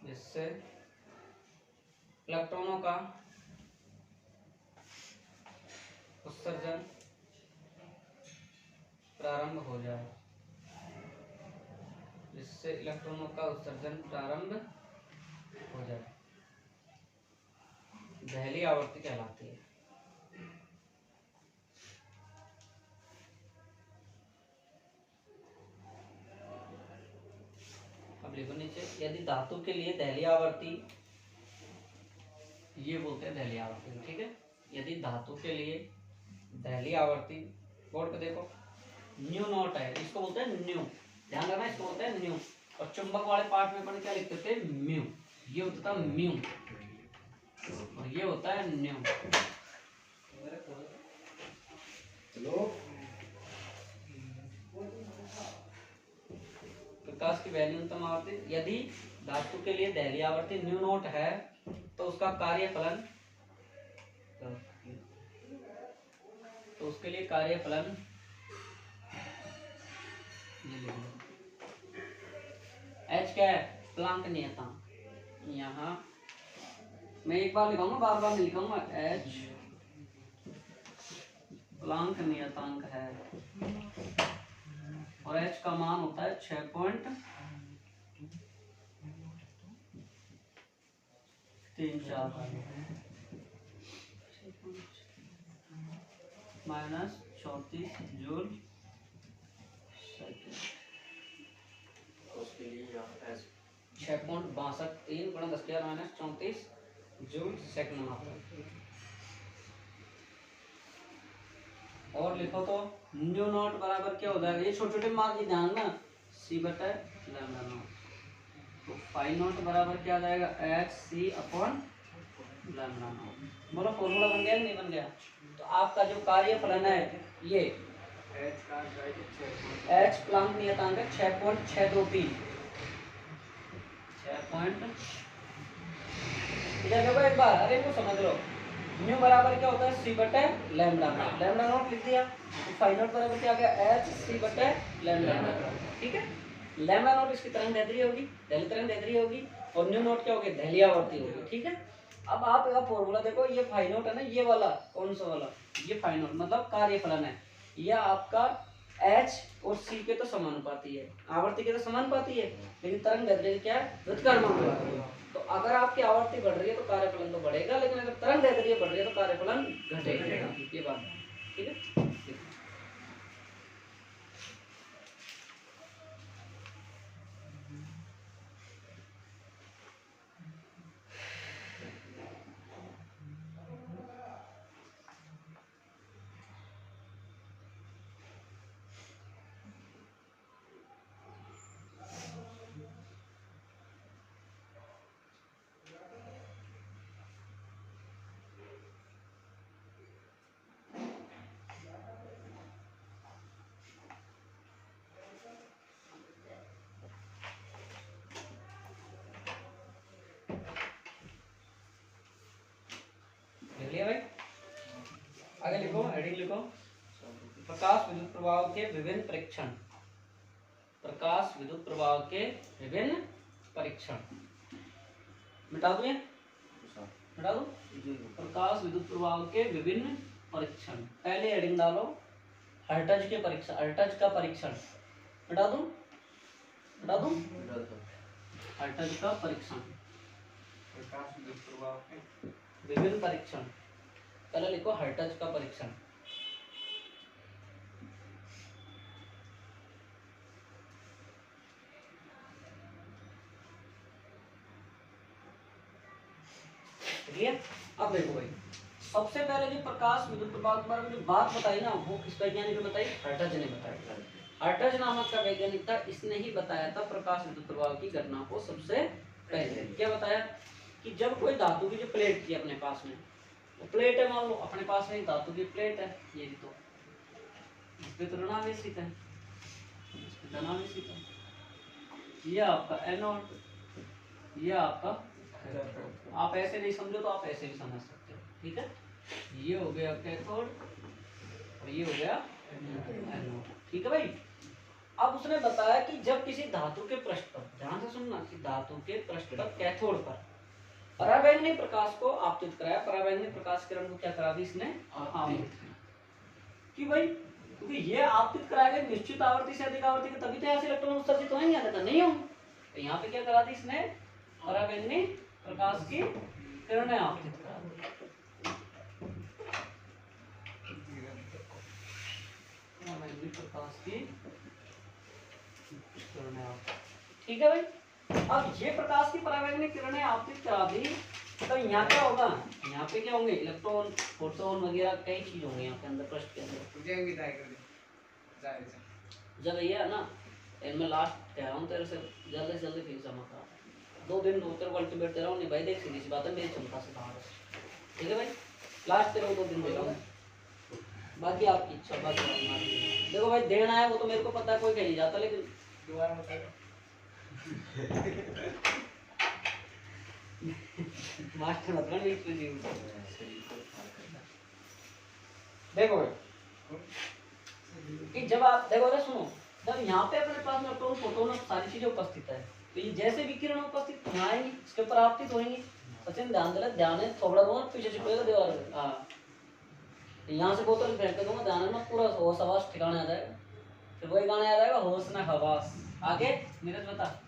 Speaker 1: जिससे इलेक्ट्रॉनों का उत्सर्जन प्रारंभ हो जाए, जिससे इलेक्ट्रॉनों का उत्सर्जन प्रारंभ हो जाए, दहलीज आवृत्ति कहलाती है। अब लिखो नीचे, यदि धातु के लिए दहलीज आवृत्ति, ये बोलते हैं दहलीज आवृत्ति, ठीक है। यदि धातु के लिए दहलीज आवृत्ति, बोर्ड पे देखो न्यू नॉट है, इसको बोलते हैं न्यू, ध्यान रखना, इसको बोलते हैं न्यू। और चुंबक वाले पार्ट में अपन क्या लिखते थे, म्यू, ये होता था म्यू और ये होता है न्यू। प्रकाश की वह न्यूनतम आवृत्ति, यदि धातु के लिए दहलीज आवृत्ति न्यू नॉट है तो उसका कार्यफलन, तो उसके लिए कार्यफलन H क्या है, प्लांक नियतांक। यहाँ मैं एक बार लिखाऊंगा, बार बार नहीं लिखाऊंगा, H प्लांक नियतांक है और H का मान होता है 6.34 माइनस 34 जूल सेकेंड।
Speaker 3: उसके लिए यहाँ एस
Speaker 1: 6.62 गुणा 10⁻³ माइनस 34 जूल सेकंड मात्रा। और लिखो तो न्यू नॉट बराबर क्या हो जाएगा, ये छोटे छोटे मार्क ही ध्यान ना, सी बटा लैम्डा नॉट। तो फाई नॉट बराबर क्या आ जाएगा, H C upon lambda naught. बोलो फॉर्मूला बन गया कि नहीं बन गया। तो आपका जो कार्यफलन है ये एच प्लांक नियतांक है 6.623, 6. इधर देखो एक बार, अरे को समझ लो, न्यू बराबर क्या होता है, सी बटे लैम्डा नॉट, लैम्डा नॉट लिख दिया, तो फाई नॉट बराबर क्या आ गया, एच सी बटे लैम्डा नॉट, ठीक है। लैम्डा नॉट इसकी तरंग दैर्ध्य होगी, दहलीज तरंग दैर्ध्य होगी, और न्यू नॉट क्या होगी, दहलीज आवृत्ति होगी, ठीक है। अब आप इसका फॉर्मूला देखो, ये फाई नॉट है ना, ये वाला कौन सा वाला, ये फाई नॉट मतलब कार्यफलन है, यह आपका H और C के तो समानुपाती है, आवर्ती के तो समानुपाती है, लेकिन तरंग दैर्ध्य क्या है, व्युत्क्रमानुपाती है। तो अगर आपकी आवर्ती बढ़ रही है तो कार्यफलन तो बढ़ेगा, लेकिन अगर तरंग दैर्ध्य बढ़ रही है तो कार्यफलन घटेगा, ये बात है, ठीक है। लिख लिया भाई, आगे लिखो, हेडिंग लिखो, प्रकाश विद्युत प्रवाह के विभिन्न परीक्षण, प्रकाश विद्युत प्रवाह के विभिन्न परीक्षण, मिटा दो ये, मिटा दो, प्रकाश विद्युत प्रवाह के विभिन्न परीक्षण। पहले हेडिंग डालो, हर्ट्ज के परीक्षण, हर्ट्ज का परीक्षण, मिटा दूं, मिटा दूं, हर्ट्ज का परीक्षण,
Speaker 4: प्रकाश विद्युत प्रवाह के
Speaker 1: विभिन्न परीक्षण। पहले लिखो हर्ट्ज का परीक्षण, क्लियर। अब देखो भाई, सबसे पहले जो प्रकाश विद्युत प्रवाह के बारे में जो बात बताई ना, वो किस वैज्ञानिक ने बताई? हर्ट्ज ने बताई। हर्ट्ज नामक का वैज्ञानिक था, इसने ही बताया था प्रकाश विद्युत प्रवाह की घटना को सबसे पहले। क्या बताया? कि जब कोई धातु की जो प्लेट थी अपने पास में, वो प्लेट है, मान लो अपने पास में धातु की प्लेट है, ये भी तो इस पे तो ऋणावेशित है, इस पे धनावेशित है, ये आपका एनोड, ये आपका, आप ऐसे नहीं समझो तो आप ऐसे भी समझ सकते हो, ठीक है। ये हो गया कैथोड और ये हो गया एनोड, ठीक है भाई। अब उसने बताया कि जब किसी धातु के पृष्ठ पर, ध्यान से सुनना, कि धातु के पृष्ठ पर कैथोड पर पराबैंगनी प्रकाश को आपतित कराया, पराबैंगनी प्रकाश किरण को क्या करा दी इसने? आपतित करा। कि भाई क्योंकि ये आपतित कराएगा निश्चित आवृत्ति से अधिक आवृत्ति के, तभी तो यहाँ से इलेक्ट्रॉन उत्सर्जित होंगे, तो नहीं होंगे। तो यहाँ पे क्या करा दी इसने? पराबैंगनी प्रकाश की किरणें आपतित करा दी। पराबैंगनी प्रकाश की किरणें आपतित, ठीक है भाई। अब ये प्रकाश की पराबैंगनी किरणें आपतित करा दी, तो यहाँ क्या होगा? यहाँ पे क्या होंगे? इलेक्ट्रॉन, प्रोटॉन वगैरह कई चीज होंगे यहाँ के अंदर, पृष्ठ के अंदर। जब ये है ना, इनमें लास्ट कह रहा हूँ तेरे से, जल्दी से जल्दी फीस जमा करा, 2 दिन 2 तेरे को अल्टीमेट दे रहा हूँ। नहीं भाई देख, सीधी सी बात है, मेरी क्षमता से बाहर है, ठीक है भाई। लास्ट तेरे को 2 दिन दे रहा हूँ, बाकी आपकी इच्छा, बाकी देखो भाई देना है वो तो मेरे को पता है, कोई कह नहीं जाता, लेकिन मास्टर मतलब देखो कि जब आप देखो तो सुनो, जब यहाँ पे अपने पास में इलेक्ट्रॉन, प्रोटॉन और सारी चीजें उपस्थित है, तो ये जैसे विकिरण उपस्थित आएंगी इसके ऊपर आपतित होंगी। सचिन ध्यान दे, ध्यान है, थोड़ा बहुत पीछे चिपकेगा दीवार पे। हाँ, यहाँ से बोतल फेंक दूंगा, ध्यान है ना, पूरा होश हवास ठिकाने आ जाएगा, फिर वही गाना याद आएगा, होश ना हवास। आगे नीरज बता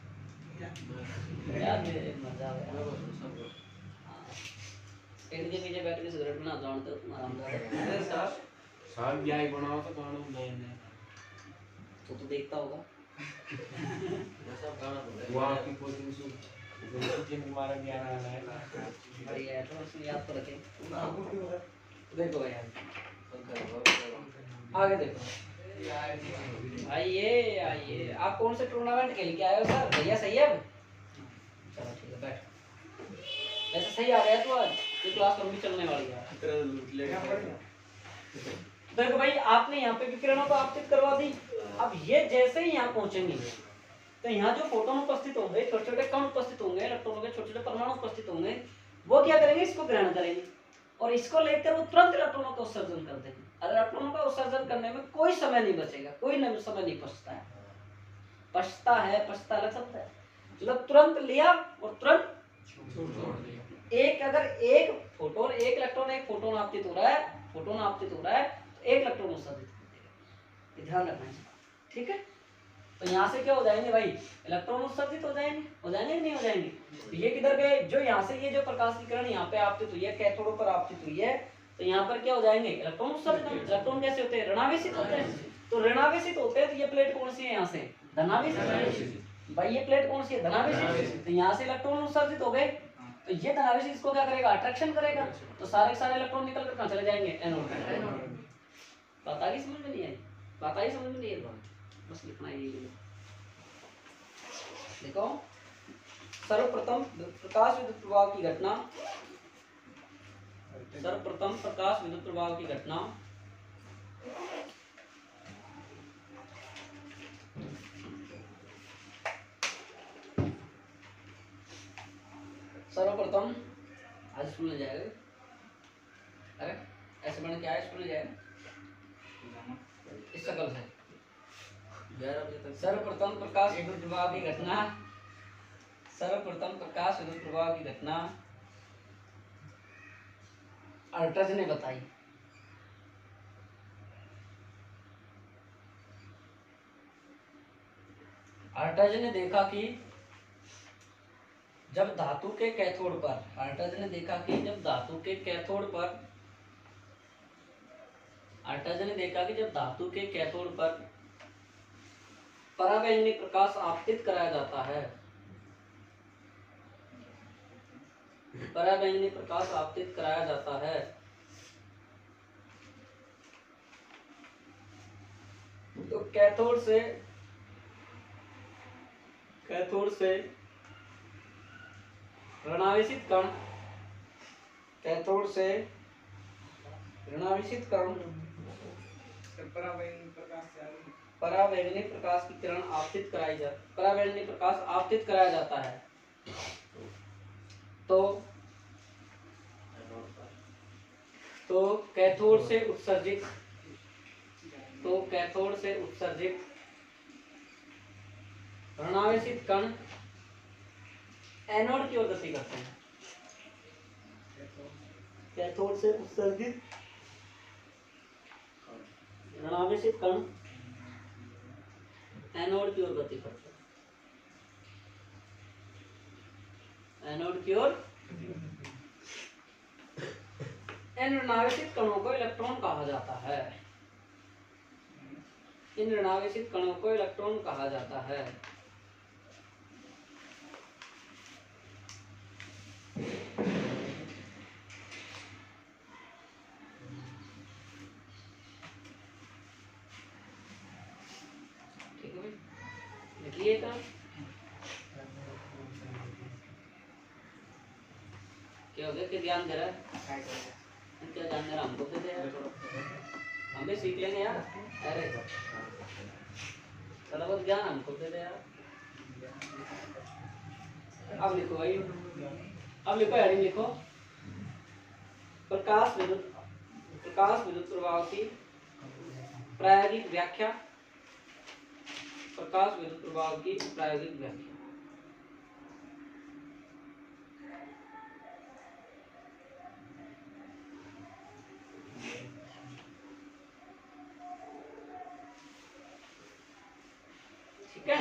Speaker 1: यार, मजा आया। पेड़ के पीछे बैठ के सिगरेट ना जानते हो तुम, आराम
Speaker 2: साल ब्याह बनाओ तो गाना नए नए
Speaker 1: तो देखता होगा।
Speaker 2: वो आपकी कोचिंग से कोचिंग हमारा ज्ञान आ रहा है।
Speaker 1: बढ़िया है, तो उसमें याद तो रखें। देखो यार, आगे देखो, आइए आइए, आप कौन से टूर्नामेंट खेल के आए हो सर? भैया सही है? चलो ठीक है, बैठ। ऐसे सही आ गया तो आज ये क्लास लंबी चलने वाली है। देखो भाई, आपने यहाँ पे विकिरणों को आपतित करवा दी। अब ये जैसे ही यहाँ पहुंचेंगे, तो यहाँ जो फोटोन उपस्थित होंगे, छोटे छोटे कण उपस्थित होंगे, इलेक्ट्रॉनों के छोटे छोटे परमाणु उपस्थित होंगे, वो क्या करेंगे? इसको ग्रहण करेंगे और इसको लेकर वो तुरंत इलेक्ट्रॉनों का उत्सर्जन कर देंगे। और इलेक्ट्रॉनों का उत्सर्जन करने में कोई समय नहीं बचेगा, कोई समय नहीं पछता है। पछता है, पछता अलग शब्द है। मतलब तुरंत लिया और तुरंत एक, अगर एक फोटोन, एक इलेक्ट्रॉन, एक फोटोन आपतित हो रहा है, फोटोन आपतित हो रहा है, तो एक इलेक्ट्रॉन उत्सर्जित कर देगा। ध्यान रखना है, ठीक है। तो यहाँ से क्या हो जाएंगे भाई? इलेक्ट्रॉन उत्सर्जित हो जाएंगे, हो जाएंगे कि नहीं हो जाएंगे? तो ये किधर गए? जो यहाँ से ये जो प्रकाश की किरण यहाँ पे आपतित हुई है, कैथोड पर आपतित हुई है, तो यहाँ पर क्या हो जाएंगे? इलेक्ट्रॉन उत्सर्जित। इलेक्ट्रॉन कैसे होते हैं? ऋणावेशित होते हैं। तो ऋणावेशित होते हैं, तो ये प्लेट कौन सी है? यहाँ से धनावेशित। भाई ये प्लेट कौन सी है? धनावेशित। तो यहाँ से इलेक्ट्रॉन उत्सर्जित हो गए, तो ये धनावेशित इसको क्या करेगा? अट्रैक्शन करेगा, तो सारे सारे इलेक्ट्रॉन निकल कर कहाँ चले जाएंगे? एनोड। बात आ गई समझ में? नहीं आई? बात आई समझ में? नहीं है, बस लिखना ही है। देखो, सर्वप्रथम प्रकाश विद्युत प्रवाह की घटना, सर्वप्रथम प्रकाश विद्युत प्रवाह की घटना सर्वप्रथम आज स्कूल में जाएगा। अरे ऐसे बने क्या है, स्कूल में जाएगा इस शकल से। सर्वप्रथम प्रकाश विद्युत प्रवाह की घटना, सर्वप्रथम प्रकाश विद्युत प्रवाह की घटना हर्ट्ज ने बताई। हर्ट्ज ने देखा कि जब धातु के कैथोड पर, हर्ट्ज ने देखा कि जब धातु के कैथोड पर, हर्ट्ज ने देखा कि जब धातु के कैथोड पर पराबैंगनी प्रकाश आपतित कराया जाता है, पराबैंगनी प्रकाश आपतित कराया जाता है। तो कैथोड से ऋणावेशित कण, कैथोड से ऋणावेशित कण पराबैंगनी प्रकाश की किरण पराबैंगनी प्रकाश आपतित कराया जाता है। तो कैथोड से उत्सर्जित ऋणावेशित कण एनोड की ओर गति करते हैं। कैथोड से उत्सर्जित ऋणावेशित कण एनोड की ओर गति करते हैं। एनोड की ओर इन ऋणावेशित कणों को इलेक्ट्रॉन कहा जाता है। इन ऋणावेशित कणों को इलेक्ट्रॉन कहा जाता है। ठीक है भाई, लिखिए काम। क्या हो गया, क्या ध्यान दे रहा है? क्या ध्यान दे रहा, हमको दे दे यार, हम भी सीख लेंगे यार। अरे थोड़ा बहुत ज्ञान हमको दे दे यार। अब लिखो भाई, अब लिखो, हेडिंग लिखो, प्रकाश विद्युत प्रवाह की प्रायोगिक व्याख्या। प्रकाश विद्युत प्रवाह की प्रायोगिक व्याख्या। ठीक है,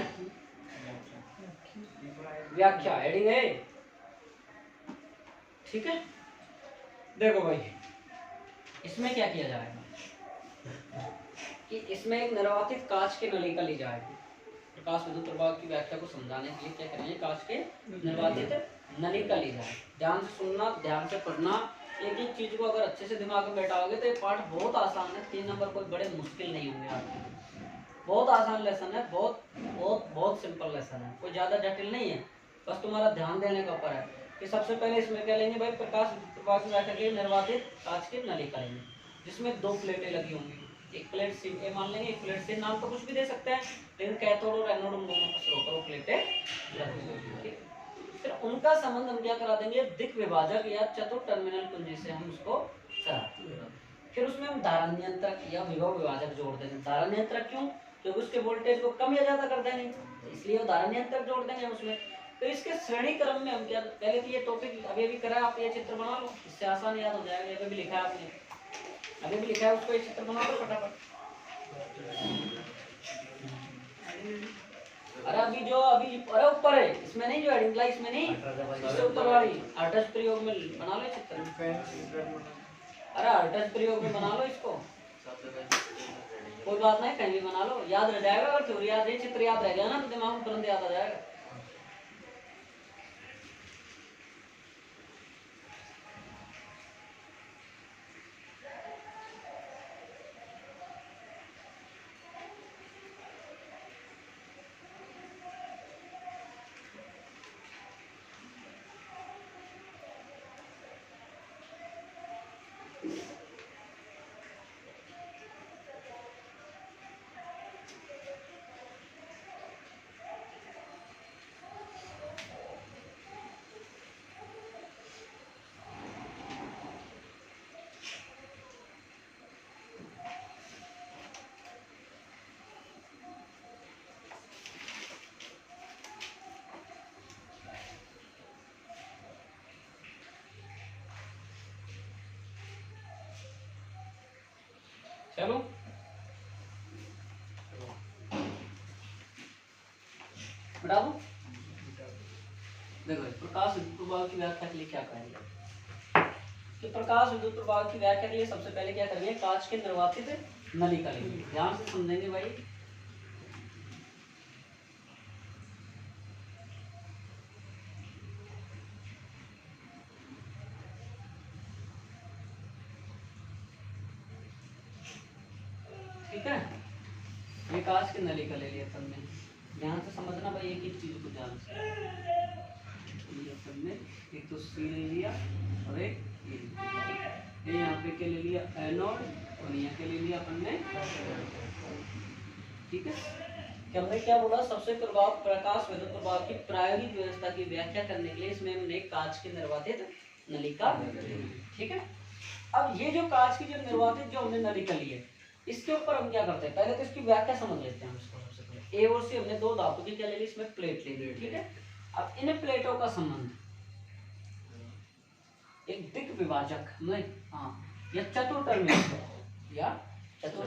Speaker 1: व्याख्या हेडिंग है। ठीक है, देखो भाई, इसमें क्या किया जाएगा कि इसमें एक निर्वातित कांच की नलिका ली जाएगी। प्रकाश विद्युत प्रवाह की व्याख्या को समझाने के लिए क्या करेंगे, कांच के निर्वातित नलिका ली जाए। ध्यान से सुनना, ध्यान से पढ़ना। एक एक चीज को अगर अच्छे से दिमाग में बैठाओगे तो ये पाठ बहुत आसान है। 3 नंबर कोई बड़े मुश्किल नहीं होंगे आपके लिए। बहुत आसान लेसन है, बहुत बहुत बहुत सिंपल लेसन है, कोई ज्यादा जटिल नहीं है। बस तुम्हारा ध्यान देने का ऊपर है कि सबसे पहले इसमें क्या लेंगे भाई, प्रकाश विद्युत प्रवाह की व्याख्या के लिए निर्वातित कांच की नलिका लेंगे, जिसमें 2 प्लेटें लगी होंगी। एक प्लेट सी ए मान लेंगे, एक प्लेट सी, नाम तो कुछ भी दे सकते हैं, लेकिन कैथोड और एनोड दोनों का स्रोत पर प्लेटें लगी होंगी। फिर उनका संबंध हम क्या करा देंगे, दिक् विभाजक या चतुर टर्मिनल कुंजी से हम उसको करा देंगे। फिर उसमें हम धारा नियंत्रक या विभव विभाजक जोड़ देंगे। धारा नियंत्रक क्यों, क्योंकि उसके वोल्टेज को कम या ज्यादा कर देंगे, इसलिए वो धारा नियंत्रक जोड़ देंगे हम उसमें। फिर इसके श्रेणी क्रम में हम क्या, पहले तो ये टॉपिक अभी भी करा, आप ये चित्र बना लो, इससे आसान याद हो जाएगा। अभी भी लिखा है आपने, अभी भी लिखा है, उसको ये चित्र बना लो फटाफट। अरे अभी जो अभी अरे ऊपर है, इसमें नहीं, जो हेडिंग लाई इसमें नहीं, इससे ऊपर वाली आर्टस प्रयोग में बना लो चित्र। अरे आर्टस प्रयोग में बना लो इसको, कोई बात नहीं, कहीं भी बना लो, याद रह जाएगा। अगर थ्योरी याद है, चित्र याद रह गया ना तो दिमाग में तुरंत याद आ जाएगा। चलो बता दो। देखो प्रकाश विद्युत प्रवाह की व्याख्या के लिए क्या करेंगे, कि प्रकाश विद्युत प्रवाह की व्याख्या के लिए सबसे पहले क्या करेंगे, कांच के निर्वातित नलिका लेंगे। ध्यान से समझेंगे भाई। ठीक है। ये कांच की नली का ले लिया अपन ने, ध्यान से समझना भाई एक एक चीज को ध्यान से। ये अपन ने एक तो सी ले लिया और एक ये यहाँ पे क्या ले लिया एनोड और यहाँ क्या ले लिया अपन ने, ठीक है। कि हमने क्या बोला, सबसे प्रभाव प्रकाश विद्युत प्रभाव की प्रायोगिक व्यवस्था की व्याख्या करने के लिए इसमें हमने कांच की निर्वातित नलिका, ठीक है। अब ये जो कांच की जो निर्वातित जो हमने नलिका ली है, इसके ऊपर हम क्या करते हैं, पहले तो इसकी व्याख्या समझ लेते हैं हम इसको। सबसे पहले ए और सी हमने दो धातु की क्या ले ली, इसमें प्लेट ले ली, ठीक है। अब इन प्लेटों का संबंध एक दिक विभाजक नहीं, हाँ, या चतुर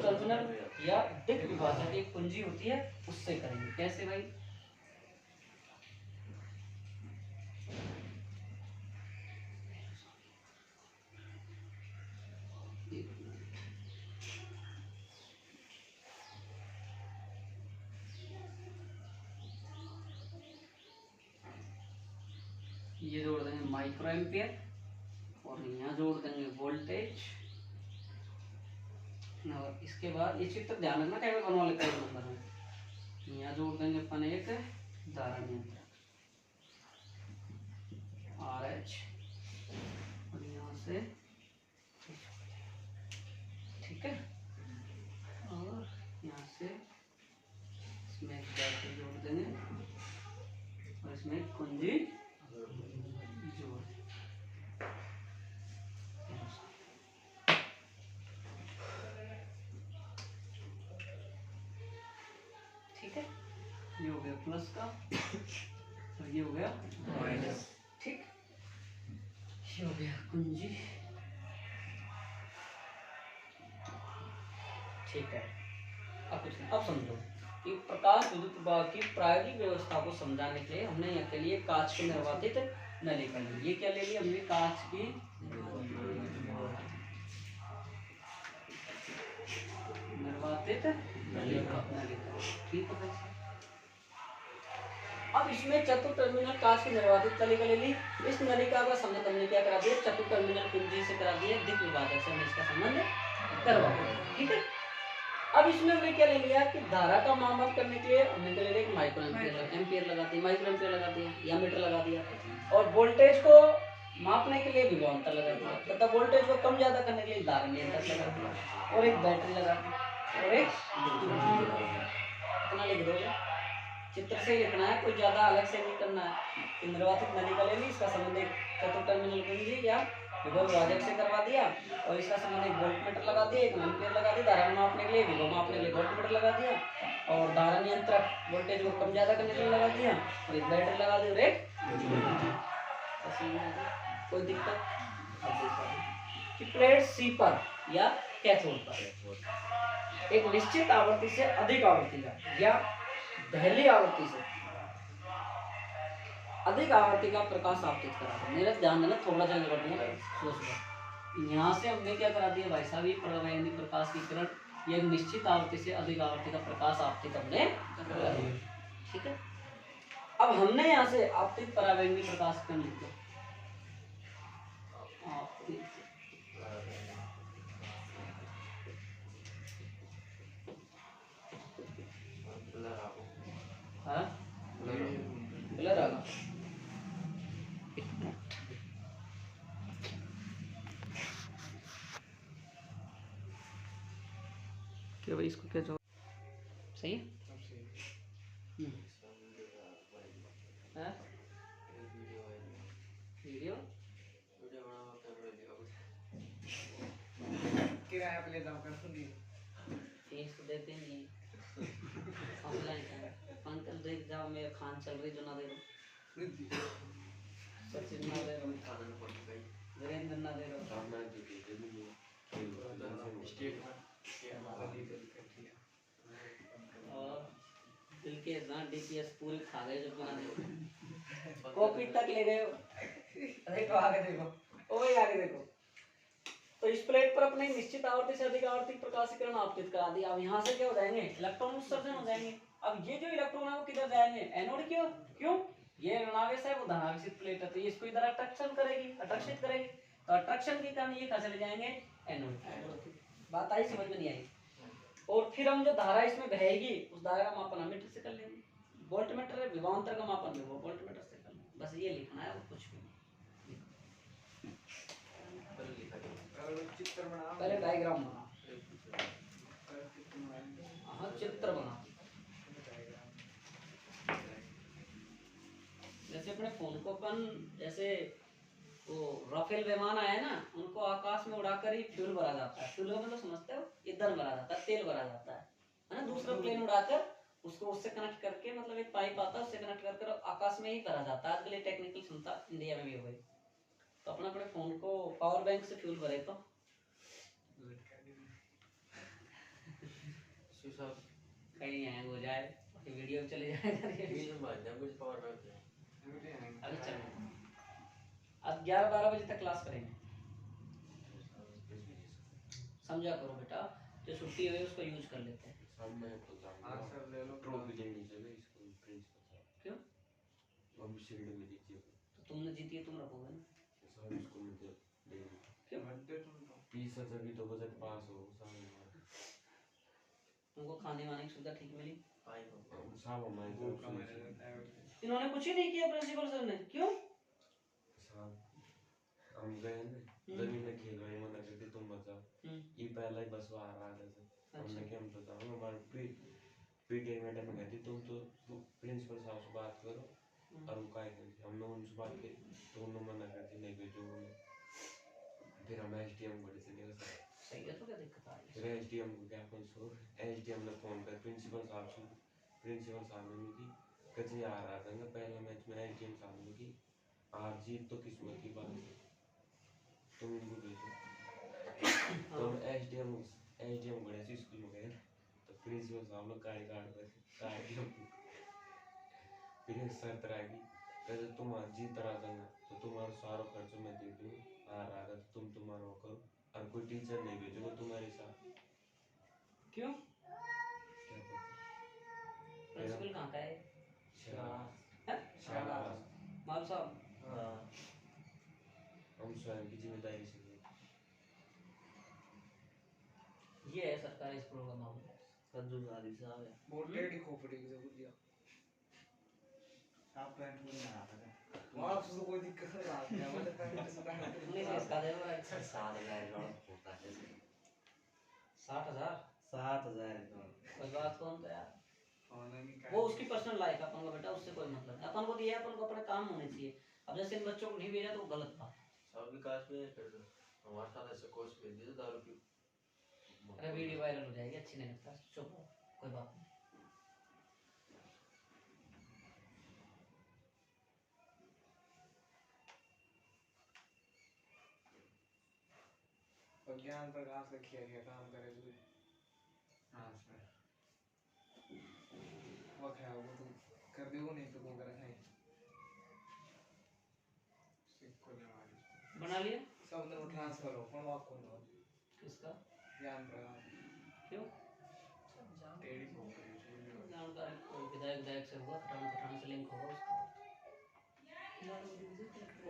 Speaker 1: टर्मिनल या दिक विभाजक एक कुंजी होती है, उससे करेंगे। कैसे भाई, ये जोड़ देंगे माइक्रो एम्पियर और यहाँ जोड़ देंगे वोल्टेज, और इसके बाद ये चित्र ध्यान रखना टेबल बनवा लेते हैं नंबर में। यहाँ जोड़ देंगे अपन एक धारा नियंत्रक RH और यहाँ से, ठीक है। और यहाँ से इसमें एक बैटरी जोड़ देंगे और इसमें एक कुंजी जोड़, ठीक है। ये हो गया प्लस का और ये हो गया माइनस, ठीक। ये हो गया कुंजी, ठीक है। अब समझो कि प्रकाश विद्युत प्रभाव की प्रायोगिक व्यवस्था को समझाने के लिए हमने यहाँ के लिए कांच की निर्वातित नलिका ली। ये क्या ले लिया हमने, कांच की निर्वातित नलिका, ठीक है। अब इसमें चतुर टर्मिनल कांच की निर्वातित नलिका ले ली। इस नलिका का संबंध हमने क्या करा दिया, चतुर टर्मिनल कुंजी से करा दिया, दिक विभाजक से हमने इसका संबंध करवा दिया, ठीक है। अब इसमें हमने क्या ले लिया कि धारा का मापन करने के लिए हमने क्या ले लिया, माइक्रो एम्पियर लगा दिया, माइक्रो एम्पियर लगा दिया या मीटर लगा दिया, और वोल्टेज को मापने के लिए विभवांतर लगा दिया, तथा वोल्टेज को कम ज्यादा करने के लिए धारा नियंत्रक लगा दिया, और एक बैटरी लगा दी, और एक इतना लिख दोगे, चित्र से लिखना है, कोई ज्यादा अलग से नहीं करना है। निर्वातित नलिका ले ली, इसका संबंध एक चतुर टर्मिनल कुंजी या विभव विभाजक से करवा दिया, और इसका संबंध एक वोल्टमीटर लगा दिया, एक एम्पियर लगा दी, धारा मापने के लिए विभव मापने के लिए वोल्टमीटर लगा दिया, और धारा नियंत्रक वोल्टेज को कम ज्यादा करने के लिए लगा दिया, और एक बैटरी लगा दी, और एक कोई दिक्कत। कि प्लेट सी पर या कैथोड पर एक निश्चित आवृत्ति से अधिक आवृत्ति का या पहली आवृत्ति से अधिक आवृत्ति का प्रकाश आपतित करा। मेरा ध्यान देना, थोड़ा सा कर दूंगा, सोच। यहाँ से हमने क्या करा दिया भाई साहब, ये परावैंगिक प्रकाश की किरण, ये निश्चित आवृत्ति से अधिक आवृत्ति का प्रकाश आपतित हमने करा दिया, ठीक है। अब हमने यहाँ से आपतित परावैंगिक प्रकाश किरण लिख लो, कलर आ गया। क्या भाई, इसको क्या जवाब सही है? वीडियो
Speaker 4: किराया पे ले जाओ कर सुनिए,
Speaker 1: फीस तो देते नहीं, ऑनलाइन अंकल देख जाओ, मेरे खान चल रही जो ना दे दो, सचिन ना दे दो, वीरेंद्र ना दे दो, और दिल के DPS पूरे खा गए जो बना दे, कॉपी तक ले गए। देखो आगे देखो, ओए आगे देखो। तो इस प्लेट पर अपने निश्चित आवृत्ति से अधिक आवृत्ति प्रकाशीकरण आपतित करा दिया। अब यहाँ से क्या हो जाएंगे, इलेक्ट्रॉन उत्सर्जन हो जाएंगे। अब ये जो इलेक्ट्रॉन है वो किधर जाएंगे, एनोड की ओर। क्यों, ये ऋणावेश है, वो धनावेशित प्लेट है, तो ये इसको इधर आकर्षण करेगी, आकर्षित करेगी, तो आकर्षण के कारण ये कहाँ चले जाएंगे, एनोड। बात आई समझ में नहीं आई? और फिर हम जो धारा इसमें बहेगी उस धारा का मापन हम मीटर से कर लेंगे। वोल्ट मीटर है, विभवांतर का मापन भी वो वोल्ट मीटर से कर लेंगे। बस ये लिखना है और कुछ भी नहीं।
Speaker 3: पहले लिखा जाए।
Speaker 4: और चित्र बना
Speaker 1: पहले डायग्राम बना।
Speaker 4: चित्र बनाएंगे।
Speaker 1: हाँ चित्र बना। जैसे अपने फोन को अपन जैसे वो राफेल विमान आया ना, उनको आकाश में उड़ाकर ही फ्यूल भरा जाता है। फ्यूल का मतलब समझते हो, ईंधन भरा जाता है, तेल भरा जाता है ना। दूसरा प्लेन उड़ाकर उसको उससे कनेक्ट करके, मतलब एक पाइप आता है उससे कनेक्ट कर आकाश में ही भरा जाता है। आज के लिए टेक्निकल क्षमता इंडिया में भी हो गई। तो अपना अपने फोन को पावर बैंक से फ्यूल भरे तो कहीं हैंग हो जाए, वीडियो चले जाए।
Speaker 3: मुझे पावर बैंक है।
Speaker 1: अच्छा अब 11-12 बजे तक क्लास करेंगे। समझा करो बेटा, जो छुट्टी हुई उसको यूज कर लेते हैं।
Speaker 2: शाम में तो जाऊंगा।
Speaker 4: हाँ सर ले लो।
Speaker 2: ट्रॉफी लेनी चाहिए स्कूल प्रिंसिपल साहब।
Speaker 1: क्यों?
Speaker 2: हम शील्ड में जीती है।
Speaker 1: तो तुमने जीती है, तुम रखोगे ना।
Speaker 2: सब स्कूल में दे देंगे।
Speaker 1: क्यों?
Speaker 4: बर्थडे तुम तो
Speaker 2: 20,000 की तो बजट पास हो सामने
Speaker 1: तुमको खाने वाने की सुविधा ठीक मिली?
Speaker 2: साहब हमारी
Speaker 4: वो
Speaker 2: तरफ
Speaker 4: कम
Speaker 2: से
Speaker 4: रहता है।
Speaker 1: इन्होंने कुछ ही नहीं किया प्रिंसिपल सर ने। क्यों?
Speaker 2: साहब हम गए ना जमीन में खेल रहे मना करते तुम बचाओ। ये पहला ही बस वो आ रहा था। हमने क्या हम तो जाऊंगा हमारे पीटीआई मैडम में कहती तुम तो प्रिंसिपल साहब से बात करो और वो काय करती हमने उनसे बात की तो उन्होंने मना करती नहीं भेजूंगा। फिर हम एसडीएम को चले गए सर।
Speaker 1: सही है, तो क्या दिक्कत आ रही
Speaker 2: फिर एसडीएम को क्या फोन सो एसडीएम ने फोन कर प्रिंसिपल साहब से। प्रिंसिपल साहब ने की कचरे आ रहा था ना पहले मैच में एसडीएम साहब ने की हार जीत तो किस्मत की बात है तुम इनको भेजो। तो एसडीएम गणेश स्कूल में गए तो प्रिंसिपल साहब लोग गाड़ी काट पर फिर एक शर्त रहेगी कहते तुम आज जीत रहा देना तो तुम्हारा सारा खर्च मैं दे दूँ हार रहा था तो तुम तुम्हारा वो करो और कोई टीचर नहीं भेजूंगा तुम्हारे साथ।
Speaker 1: क्यों?
Speaker 2: क्या पता
Speaker 1: प्रिंसिपल कहाँ का है?
Speaker 2: शाबाश
Speaker 1: माल साहब।
Speaker 2: हम स्वयं की जिम्मेदारी से गए।
Speaker 1: ये है सरकारी स्कूलों का मामला।
Speaker 3: सज्जू सादी साहब है।
Speaker 4: बहुत टेढ़ी खोपड़ी की जरूरत दिया।
Speaker 3: आप पैंट में ना आता है।
Speaker 4: वहाँ से तो कोई दिक्कत नहीं आती है। मतलब पैंट से पैंट
Speaker 1: नहीं नहीं, इसका दे दो भाई।
Speaker 3: 7,000 का होता है।
Speaker 1: 60,000
Speaker 3: 7,000 का।
Speaker 1: कोई बात कौन तो यार,
Speaker 4: खाना नहीं
Speaker 1: वो
Speaker 4: खाया।
Speaker 1: उसकी पर्सनल लाइफ है अपन को बेटा, उससे कोई मतलब नहीं। अपन को दिया है, अपन को अपने काम होने चाहिए। अब जैसे इन बच्चों को नहीं भेजा तो गलत बात है।
Speaker 3: सब विकास में कर दो। हमारे साथ ऐसे कोर्स भेज दीजिए दारू की।
Speaker 1: अरे वीडियो वायरल हो जाएगी, अच्छी नहीं लगता। चुप रहो, कोई बात नहीं।
Speaker 4: और ज्ञान प्रकाश से किया गया काम करे तो हाँ सर वो खाया वो तो कर दे वो नहीं तो वो कर खाए सिक्को ले मारी
Speaker 1: बना लिया
Speaker 4: सब ने ट्रांसफर हो कौन वाक कौन हो
Speaker 1: किसका?
Speaker 4: ज्ञान प्रकाश
Speaker 1: क्यों?
Speaker 4: टेढ़ी खोपड़ी से
Speaker 1: जानकारी कोई विधायक से होगा, खटाना से लिंक होगा उसका।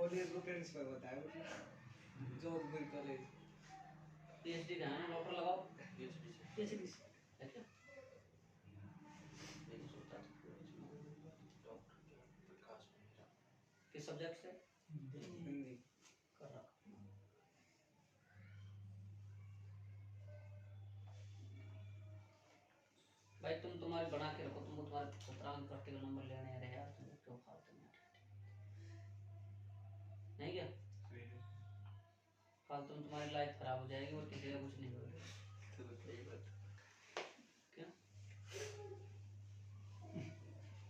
Speaker 4: और ये तो प्रिंसिपल बताया वो जोधपुर कॉलेज
Speaker 1: पीएचडी का है ना, डॉक्टर लगाओ।
Speaker 3: पीएचडी से
Speaker 1: पीएचडी है क्या?
Speaker 3: यही सोचा था डॉक्टर विकास में
Speaker 1: किस सब्जेक्ट से
Speaker 4: हिंदी
Speaker 1: कर रहा? भाई तुम तुम्हारी बना के रखो, तुमको तुम्हारे सत्रांक प्रैक्टिकल नंबर लेने आ रहे हैं यार, तुम क्यों फालतू में नहीं क्या? फालतू में तुम्हारी लाइफ खराब हो जाएगी और किसी का कुछ नहीं होगा।
Speaker 3: चलो सही बात
Speaker 1: क्या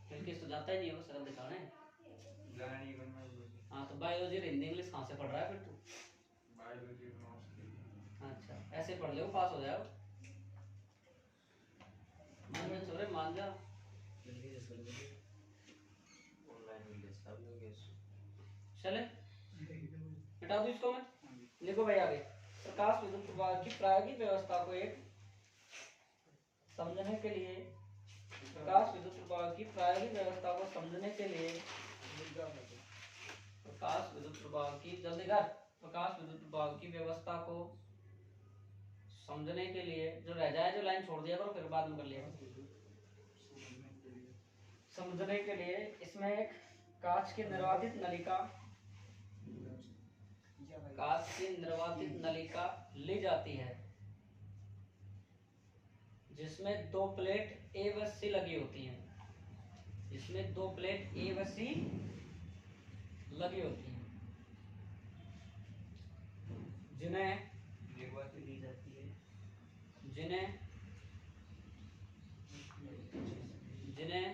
Speaker 1: फिर किस तो जाता ही नहीं हो शर्म दिखाने।
Speaker 4: जानी करना बोली
Speaker 1: हाँ तो बायोलॉजी और हिंदी इंग्लिश कहाँ से पढ़ रहा है फिर तू?
Speaker 4: बायोलॉजी नॉर्थ
Speaker 1: अच्छा ऐसे पढ़ ले पास हो जाओ। मान जा छोरे, मान जा।
Speaker 3: ऑनलाइन मिल गया सब लोग ये
Speaker 1: चले हटा दो इसको। मैं लिखो भाई आगे। प्रकाश विद्युत प्रवाह की प्रायोगिक व्यवस्था को एक समझने के लिए, प्रकाश विद्युत प्रवाह की प्रायोगिक व्यवस्था को समझने के लिए, प्रकाश विद्युत प्रवाह की जल्दी कर, प्रकाश विद्युत प्रवाह की व्यवस्था को समझने के लिए जो रह जाए जो लाइन छोड़ दिया करो, फिर बाद में कर लिया करो। समझने के लिए इसमें एक कांच की निर्वातित नलिका, कांच की निर्वातित नलिका ली जाती है जिसमें दो प्लेट ए व सी लगी होती हैं, जिसमें दो प्लेट ए व सी लगी होती हैं, जिन्हें
Speaker 3: निर्वाती दी जाती है,
Speaker 1: जिन्हें जिन्हें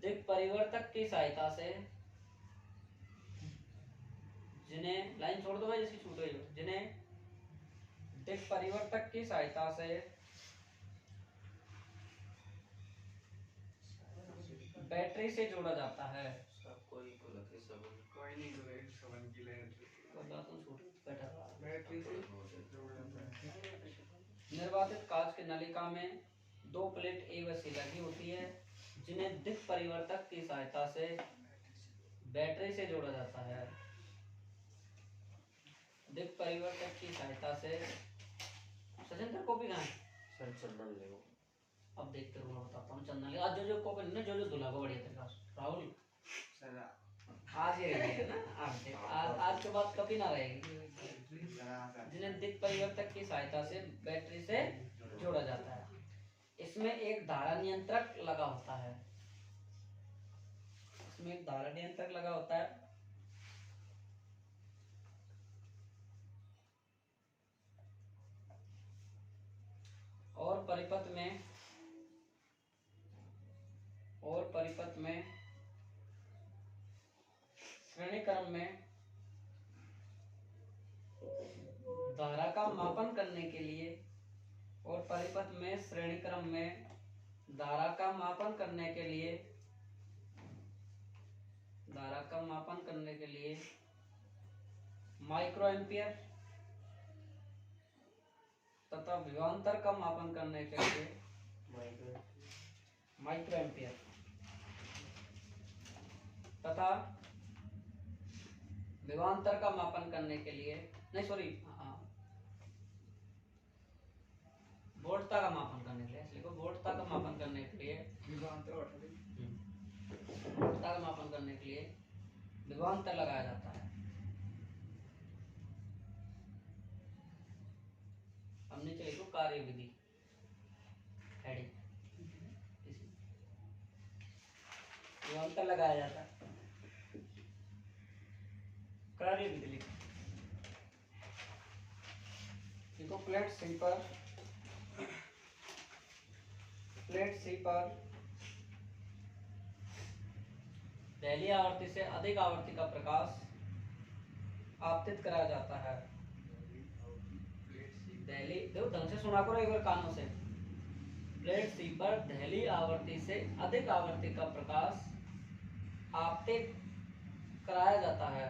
Speaker 1: दिक् परिवर्तक की सहायता से, जिन्हें लाइन छोड़ दो भाई जिसकी छूट गई हो, जिन्हें दिक् परिवर्तक की सहायता से बैटरी से जोड़ा जाता है।
Speaker 3: सबको ही को लगे सब
Speaker 4: कोई नहीं तो एक सबन की लाइन बैटरी से जोड़ा जाता है।
Speaker 1: निर्वातित कांच की नलिका में दो प्लेट ए व सी लगी होती है जिन्हें दिक् परिवर्तक की सहायता से बैटरी से जोड़ा जाता है। दिक् परिवर्तक की सहायता से सचिन तेरे कॉपी कहाँ है?
Speaker 2: सर चंदन ले लो।
Speaker 1: अब देखते रहो, मैं बताता हूँ। चंदन ले, आज जो जो कॉपी नहीं, जो जो धुला को बढ़िया तेरे पास राहुल, आज ही रहेगी ना, आज के बाद कभी ना रहेगी। जिन्हें दिक् परिवर्तक की सहायता से बैटरी से जोड़ा जाता है। इसमें एक धारा नियंत्रक लगा होता है, इसमें एक धारा नियंत्रक लगा होता है। और परिपथ में श्रेणी क्रम में धारा का मापन करने के लिए, और परिपथ में श्रेणी क्रम में धारा का मापन करने के लिए, धारा का मापन करने के लिए माइक्रो एम्पियर तथा विभवांतर का मापन करने के लिए माइक्रो एम्पियर तथा विभवांतर का मापन करने के लिए, नहीं सॉरी, वोल्टता का मापन करने के लिए, लिखो वोल्टता का मापन करने के लिए, वोल्टता का मापन करने के लिए विभवांतर लगाया जाता है। अब नीचे लिखो कार्य विधि, हेडिंग, विभवांतर लगाया जाता है। कार्य विधि लिखो, प्लेट सी पर दहलीय आवर्ती से अधिक आवर्ती का प्रकाश आपतित कराया जाता है। दहली देखो ढंग से सुना करो एक बार कानों से। प्लेट सी पर दहलीय आवृत्ति से अधिक आवृत्ति का प्रकाश आपतित कराया जाता है।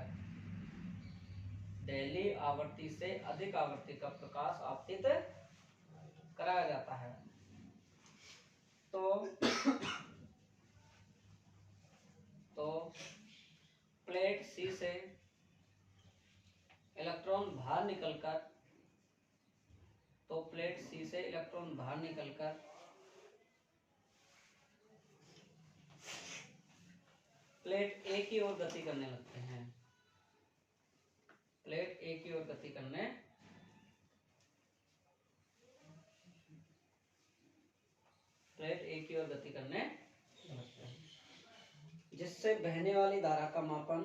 Speaker 1: दहलीय आवृत्ति से अधिक आवृत्ति का प्रकाश आपतित कराया जाता है। तो प्लेट सी से इलेक्ट्रॉन बाहर निकलकर, प्लेट ए की ओर गति करने लगते हैं। प्लेट ए की ओर गति करने लगते हैं, जिससे बहने वाली धारा का मापन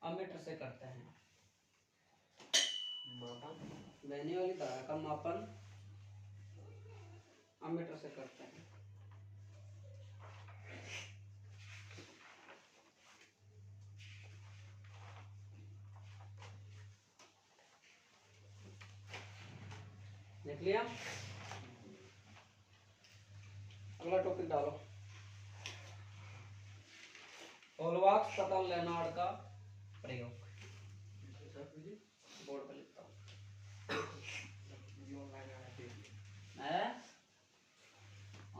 Speaker 1: अमीटर से करते हैं। बहने वाली धारा का मापन अमीटर से करते हैं। देख लिया? अगला टॉपिक डालो, होलवाक्स तथा लेनार्ड का प्रयोग। बोर्ड पे लिखता हूँ।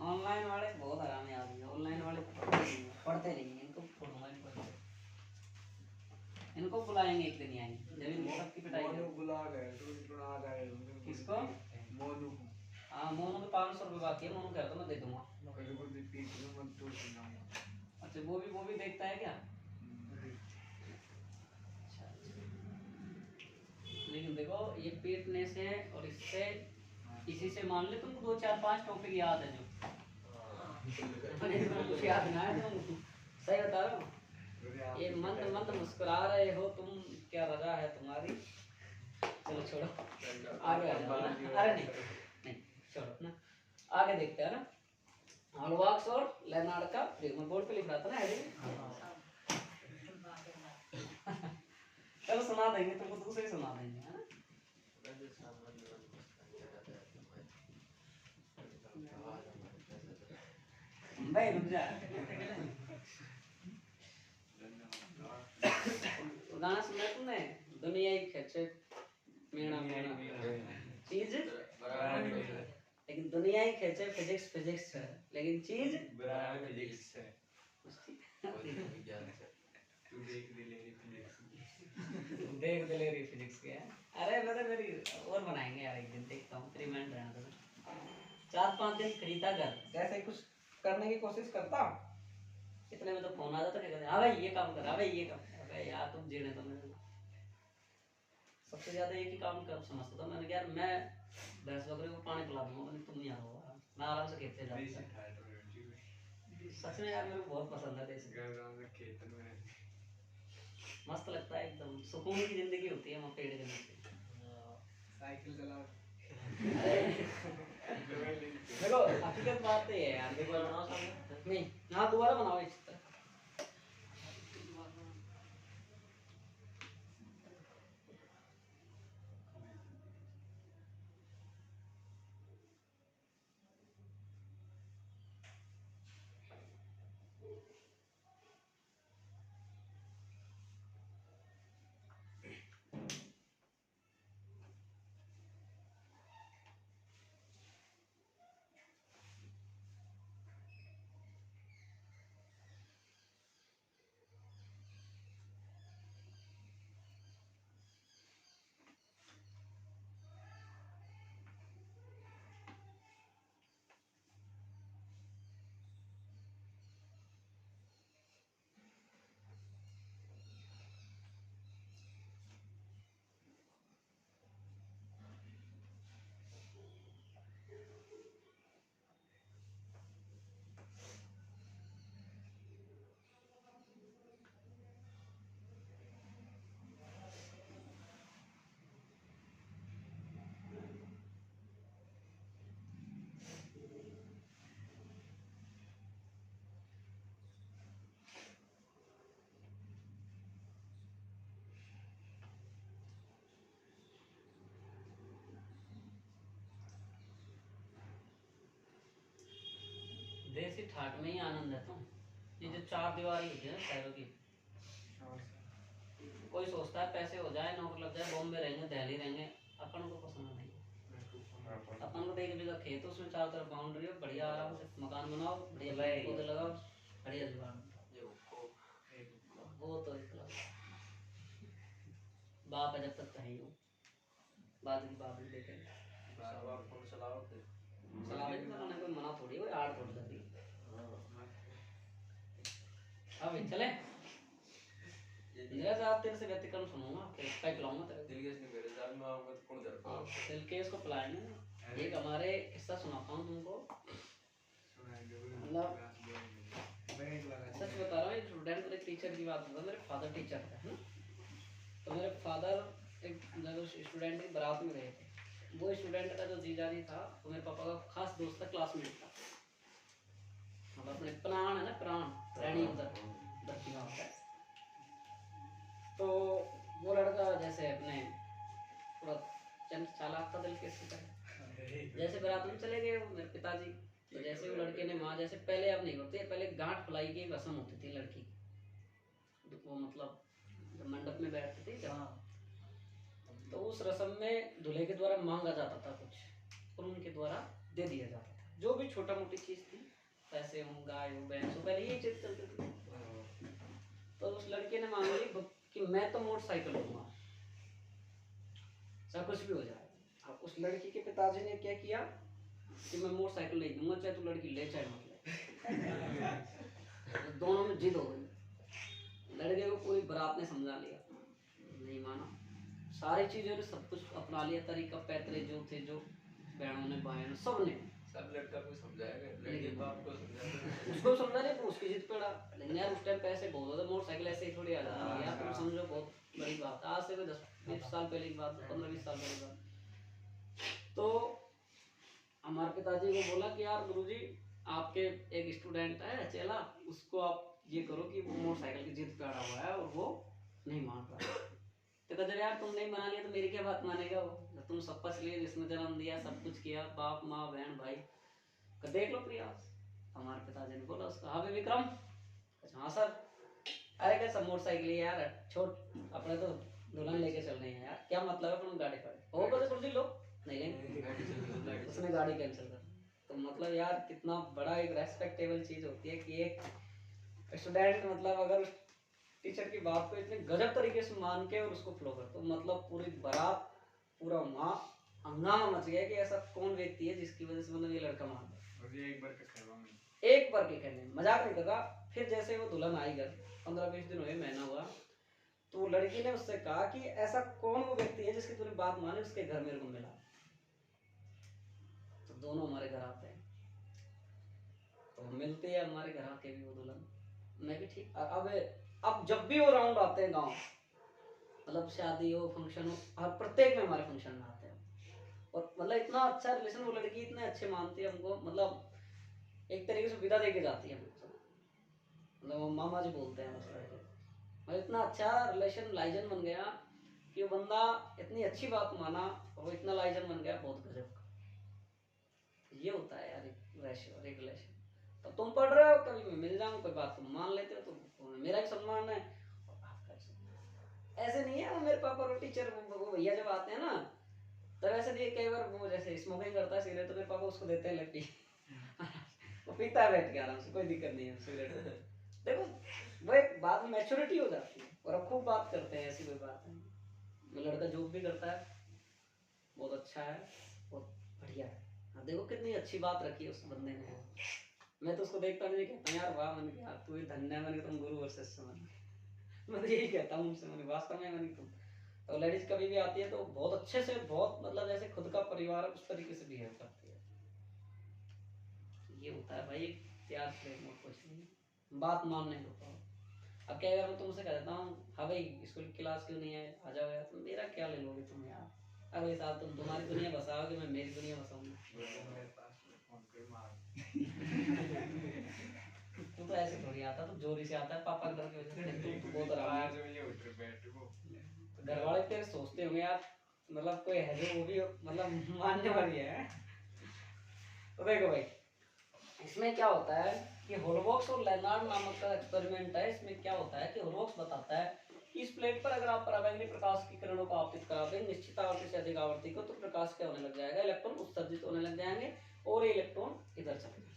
Speaker 1: ऑनलाइन वाले बहुत हरामी आदमी है। आएंगे एक दिन ही आएंगे, जमीन की सबकी पिटाई
Speaker 4: मोनू
Speaker 1: करो।
Speaker 4: बुला गए तो इतना आ जाए
Speaker 1: किसको?
Speaker 4: मोनू को।
Speaker 1: हाँ मोनू के 500 रुपये बाकी है, मोनू कह रहा था मैं दे दूंगा।
Speaker 4: कभी कुछ पीट में मत टूट ना।
Speaker 1: अच्छा वो भी देखता है क्या? अच्छा लेकिन देखो ये पीटने से और इससे, इसी से मान ले तुमको 2 4 5 टॉपिक याद है जो कुछ याद ना है तुमको, सही बता रहा हूँ। ये मंद मंद मुस्कुरा रहे हो तुम, क्या रजा है तुम्हारी। चलो छोड़ो आगे आ जाओ ना। अरे नहीं नहीं छोड़ो ना, आगे देखते हैं ना। हॉलमार्क्स और लेनार्ड का प्रयोग, मैं बोर्ड पे लिख रहा था ना हेडिंग। चलो सुना देंगे तुमको, दूसरे सुना देंगे है ना। भाई रुक जा, गाना सुना है तुमने? दुनिया ही खेचे मेरा मेरा चीज, लेकिन दुनिया ही खेचे फिजिक्स फिजिक्स है, लेकिन चीज
Speaker 3: फिजिक्स है। तू देख दिलेरी फिजिक्स।
Speaker 1: देख दिलेरी फिजिक्स के है। अरे मैं तो मेरी और बनाएंगे यार एक दिन, देखता हूँ तेरी मैंड रहना था। 4-5 दिन खरीदा कर, जैसे ही कुछ करने की कोशिश करता इतने में तो फोन आ जाता, क्या कहते हैं हाँ भाई ये काम कर, हाँ भाई ये काम। अबे यार तुम जीने तो मेरे सबसे ज्यादा एक ही काम कर समझता था मैंने, यार मैं भैंस बकरे को पानी पिला दूंगा, मैंने तुम यहाँ हो, मैं आराम से खेत से जाता। सच में यार मेरे को बहुत पसंद है देसी,
Speaker 4: खेत में
Speaker 1: मस्त लगता है एकदम, सुकून की जिंदगी होती है वहाँ पेड़ के नीचे।
Speaker 4: साइकिल चला।
Speaker 1: देखो हकीकत बात तो ये है यार, देखो बनाओ सामने नहीं, हाँ दोबारा बनाओ इस तरह। देसी ठाट में ही आनंद है तुम, ये जो 4 दीवारी होती है ना शहरों की, कोई सोचता है पैसे हो जाए, नौकरी लग जाए, बॉम्बे रहेंगे दिल्ली रहेंगे, अपन को पसंद नहीं। अपन को 1 बीघा खेत, उसमें चारों तरफ बाउंड्री हो, बढ़िया आराम से मकान बनाओ, बढ़िया पेड़ पौधे लगाओ, बढ़िया जुगाड़। वो तो इतना बाप है जब तक कहीं हो, बाद की बात नहीं देखेंगे।
Speaker 3: फोन चलाओ थे।
Speaker 1: चलाने की तो कोई मना थोड़ी है, आड़ थोड़ी लगी। अब चले मेरा साथ तेरे से व्यतिक्रम सुनूंगा, पैक लाऊंगा तेरे
Speaker 3: दिल के मेरे साथ में आऊंगा तो कौन डरता है?
Speaker 1: दिल के इसको पिलाएंगे। एक हमारे किस्सा सुनाता हूँ तुमको, मतलब सच बता रहा हूँ, एक स्टूडेंट और एक टीचर की बात होता, मेरे फादर टीचर थे, तो मेरे फादर एक जब स्टूडेंट की बारात में गए थे, वो स्टूडेंट का जो जीजाजी था वो मेरे पापा का खास दोस्त था, क्लासमेट था, मतलब अपने प्राण है ना, प्राण रैनी उधर धरती में होता है। तो वो लड़का जैसे अपने थोड़ा चंद चालाक था दिल के तरह, जैसे बारात में चले गए मेरे पिताजी, तो जैसे वो लड़के ने माँ जैसे पहले अब नहीं होते, पहले गांठ फुलाई की एक रस्म होती थी लड़की की, वो मतलब जब मंडप में बैठते थे जब, तो उस रस्म में दूल्हे के द्वारा मांगा जाता था कुछ और उनके द्वारा दे दिया जाता था, जो भी छोटा मोटी चीज थी, पैसे हो, गाय हो, भैंस हो, पहले यही चीज चलती थी। तो उस लड़के ने मांगी कि मैं तो मोटरसाइकिल लूंगा चाहे कुछ भी हो जाए। अब उस लड़की के पिताजी ने क्या किया कि मैं मोटरसाइकिल नहीं दूंगा, चाहे तू लड़की ले चाहे मत ले। दोनों में जिद हो गई। लड़के को पूरी बारात ने समझा लिया, नहीं माना, सारी चीजों ने सब कुछ अपना लिया, तरीका पैतरे जो थे, जो बहनों ने भाइयों ने सब ने,
Speaker 3: सब लड़का को समझाएगा, लड़के बाप को समझाएगा।
Speaker 1: उसको समझा नहीं, उसकी जिद पे अड़ा। लेकिन यार उस टाइम पैसे बहुत होते, मोटरसाइकिल ऐसे ही थोड़ी आ जाती है यार, तुम समझो बहुत बड़ी बात है। आज से 10-20 साल पहले की बात, 15-20 साल पहले की बात। तो हमारे पिताजी को बोला कि यार गुरुजी आपके एक स्टूडेंट है चेला, उसको आप ये करो कि वो मोटरसाइकिल की जिद पे अड़ा हुआ है और वो नहीं मान रहा। तो कहते यार तुम नहीं मान लिया तो मेरी क्या बात मानेगा वो, जब तुम शपथ लिए, जिसने जन्म दिया, सब कुछ किया, बाप माँ बहन भाई, तो देख लो प्रयास। हमारे पिताजी ने बोला उसका, हाँ विक्रम, हाँ सर। अरे कैसा मोटरसाइकिल है यार, छोड़, अपने तो दुल्हन लेके चल रहे हैं यार, क्या मतलब है अपन गाड़ी पर हो बोले कुर्सी लो, नहीं लेंगे, उसने गाड़ी कैंसिल कर। तो मतलब यार कितना बड़ा एक रेस्पेक्टेबल चीज होती है कि एक स्टूडेंट मतलब अगर उस टीचर की बात को इतने गजब तरीके से मान के और उसको फ्लो कर, तो मतलब पूरी बारात, पूरा वहाँ हंगामा मच गया कि ऐसा कौन व्यक्ति है जिसकी वजह से मतलब ये लड़का मान गया।
Speaker 4: और ये एक बार का खेलवा में,
Speaker 1: एक बार के कहने, मजाक नहीं कर रहा। फिर जैसे वो दुल्हन आई घर, 15-20 दिन हुए, महीना हुआ, तो लड़की ने उससे कहा कि ऐसा कौन वो व्यक्ति है जिसकी तूने बात मानी, उसके घर मेरे को मिला। तो दोनों हमारे घर आते हैं, तो मिलते हैं हमारे घर आके भी वो दुल्हन, मैं भी ठीक। अब जब भी वो राउंड आते हैं गांव, मतलब शादी हो, फंक्शन हो, हर प्रत्येक में हमारे फंक्शन में आते हैं। और मतलब इतना अच्छा रिलेशन, वो लड़की इतने अच्छे मानती है हमको, मतलब एक तरीके से विदा दे के जाती है हमको, मतलब वो मामा जी बोलते हैं उस लड़के। मतलब इतना अच्छा रिलेशन, लाइजन बन गया कि वो बंदा इतनी अच्छी बात माना और वो इतना लाइजन बन गया, बहुत गजब का। ये होता है यार एक रिलेशन। तो तुम पढ़ रहे हो, कभी मैं मिल जाऊँ, कोई बात तुम मान लेते हो तो मेरा भी सम्मान है और आपका भी सम्मान। ऐसे नहीं है वो मेरे पापा और टीचर, वो भैया जब आते हैं ना, तब ऐसे नहीं, कई बार वो जैसे स्मोकिंग करता है सिगरेट, तो मेरे पापा उसको देते हैं लट्टी, वो पीता है बैठ के आराम से, कोई दिक्कत नहीं है सिगरेट। देखो वो एक बाद में मैच्योरिटी हो जाती है और अब खूब बात करते हैं, ऐसी कोई बात नहीं। वो लड़का जॉब भी करता है, बहुत अच्छा है, बहुत बढ़िया है। हाँ देखो कितनी अच्छी बात रखी है उस बंदे ने। मैं तो उसको देखता नहीं कहता यार वाह, मैंने कहा तू ही धन्य है, मैंने तुम गुरु और शिष्य बन। मैं तो यही कहता हूँ उनसे, मैंने वास्तव में मैंने तुम। तो लेडीज कभी भी आती है तो बहुत अच्छे से, बहुत मतलब जैसे खुद का परिवार उस तरीके से बिहेव करती है। ये होता है भाई प्यार प्रेम और कुछ नहीं, बात मानने को। अब क्या अगर मैं तुमसे कह देता हूँ हाँ भाई स्कूल की क्लास क्यों नहीं है, आ जाओ यार, तुम मेरा क्या ले लोगे तुम यार, अगले साल तुम तुम्हारी दुनिया बसाओगे, मैं मेरी दुनिया बसाऊंगा।
Speaker 4: मेरे पास फोन पे मार
Speaker 1: तू तो ऐसे थोड़ी आता, तू जोरी से आता है पापा घर की वजह से, तू बहुत आराम
Speaker 4: आज मुझे उठ बैठ को
Speaker 1: है। घर वाले तेरे सोचते होंगे यार, मतलब कोई है जो वो भी मतलब मानने वाली है। तो देखो भाई इसमें क्या होता है कि होलबॉक्स और लेनार्ड नामक का एक्सपेरिमेंट है। इसमें क्या होता है कि होलबॉक्स बताता है कि इस प्लेट पर अगर आप पराबैंगनी प्रकाश की किरणों को आपतित करा दें निश्चित आवृत्ति से अधिक आवृत्ति को, तो प्रकाश क्या होने लग जाएगा, इलेक्ट्रॉन उत्सर्जित होने लग जाएंगे और ये इलेक्ट्रॉन इधर चले जाएंगे।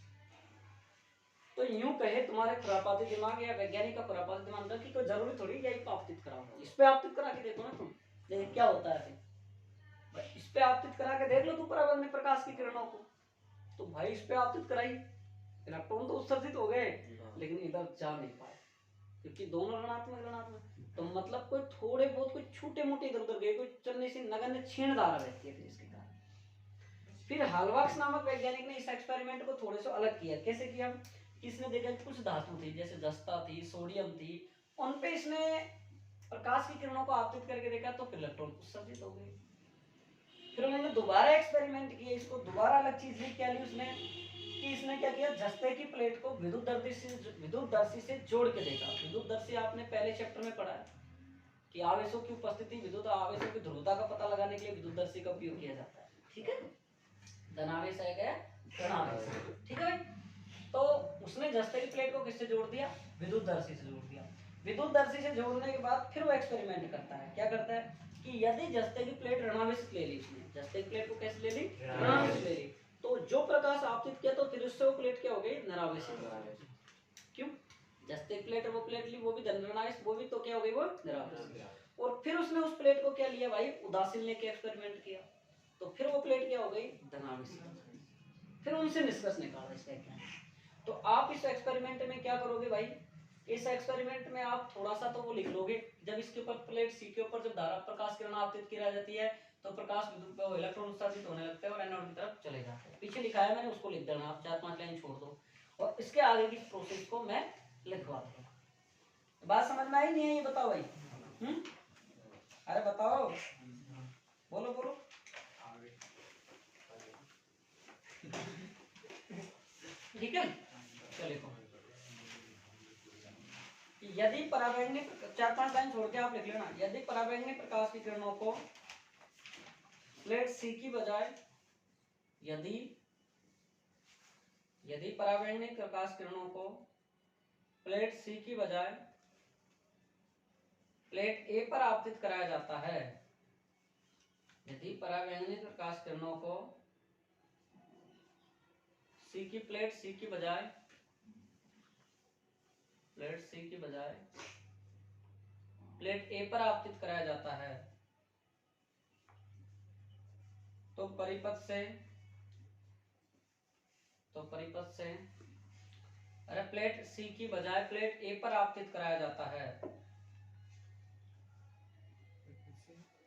Speaker 1: तो यूं कहे तुम्हारे खुरापाती दिमाग या वैज्ञानिक का खुरापाती दिमाग का कि कोई जरूरी थोड़ी यही पे आपतित कराओ, इस पे आपतित करा के देखो ना तुम, देखिए क्या होता है फिर। इस पे आपतित करा के देख लो तुम पराबैंगनी प्रकाश की किरणों को, तो भाई इस पे आपतित कराई, इलेक्ट्रॉन तो उत्सर्जित हो गए लेकिन इधर जा नहीं पाए क्योंकि दोनों ऋणात्मक। तो मतलब कोई थोड़े बहुत कोई छोटे मोटे इधर उधर गए, कोई चलने से नगण्य क्षीण धारा रहती है फिर इसके कारण। फिर हालवाक्स नामक वैज्ञानिक ने इस एक्सपेरिमेंट को थोड़े से अलग किया। कैसे किया, इसने देखा कुछ धातु थी जैसे जस्ता थी, सोडियम थी, उन पे इसने प्रकाश की किरणों को आपतित करके देखा तो फिर इलेक्ट्रॉन उत्सर्जित हो गए। फिर उन्होंने दोबारा एक्सपेरिमेंट किया, इसको दोबारा अलग चीज क्या ली उसने कि इसने क्या किया, जस्ते की प्लेट को विद्युतदर्शी से जोड़ के देखा। विद्युतदर्शी आपने पहले चैप्टर में पढ़ा है कि आवेशों की उपस्थिति, विद्युत आवेशों की ध्रुवता का पता लगाने के लिए विद्युतदर्शी का उपयोग किया जाता है। ठीक है, धनावेश है ऋणावेश, ठीक है भाई। तो उसने जस्ते की प्लेट को किससे जोड़ दिया, विद्युतदर्शी से जोड़ दिया। विद्युतदर्शी से जोड़ने के बाद फिर वो एक्सपेरिमेंट करता है, क्या करता है कि यदि जस्ते की प्लेट ऋणावेश ले ली, उसने जस्ते की प्लेट को कैसे ले ली, ऋणावेश ले ली, तो जो प्रकाश आपतित किया तो फिर उससे वो प्लेट क्या हो गई, निरावेशित। क्यों, जस्ते की प्लेट और वो प्लेट ली, वो भी धनावेश, वो भी तो क्या हो गई, वो निरावेश। और फिर उसने उस प्लेट को क्या लिया भाई, उदासीन लेके एक्सपेरिमेंट किया, तो फिर वो प्लेट क्या हो गई, धनावेश। फिर उनसे निष्कर्ष निकाला इसका क्या। तो आप इस एक्सपेरिमेंट में क्या करोगे भाई, इस एक्सपेरिमेंट में आप थोड़ा सा तो वो लिख लोगे, जब इसके ऊपर प्लेट सी के ऊपर जब धारा प्रकाश किरण आपतित की जाती है तो प्रकाश विद्युत इलेक्ट्रॉन उत्सर्जित होने लगते हैं और एनोड की तरफ चले जाते हैं। पीछे लिखा है मैंने, उसको लिख देना आप, 4-5 लाइन छोड़ दो और इसके आगे की प्रोसेस को मैं लिखवा दूंगा। बात समझ में आई नहीं है, ये बताओ भाई। अरे बताओ, बोलो बोलो। ठीक है, चलिए। यदि परावैंगनिक, 4-5 लाइन छोड़ के आप लिख लेना, यदि परावैंगनिक प्रकाश की किरणों को प्लेट सी की बजाय, यदि परावैंगनिक प्रकाश किरणों को प्लेट सी की बजाय प्लेट ए पर आपतित कराया जाता है, यदि परावैंगनिक प्रकाश किरणों को प्लेट सी की बजाय प्लेट ए पर आपतित कराया जाता है, तो परिपथ से अरे प्लेट सी की बजाय प्लेट ए पर आपतित कराया जाता है,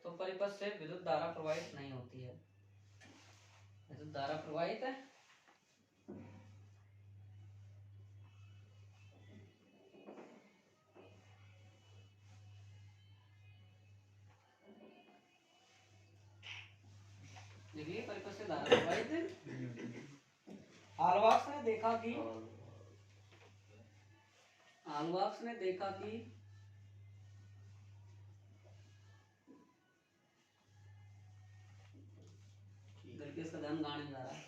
Speaker 1: तो परिपथ से विद्युत धारा प्रवाहित नहीं होती है। विद्युत धारा प्रवाहित है, देखिए परिपथ से धारा प्रवाहित है। हालवार्क्स ने देखा कि इसका ध्यान गाने जा रहा है।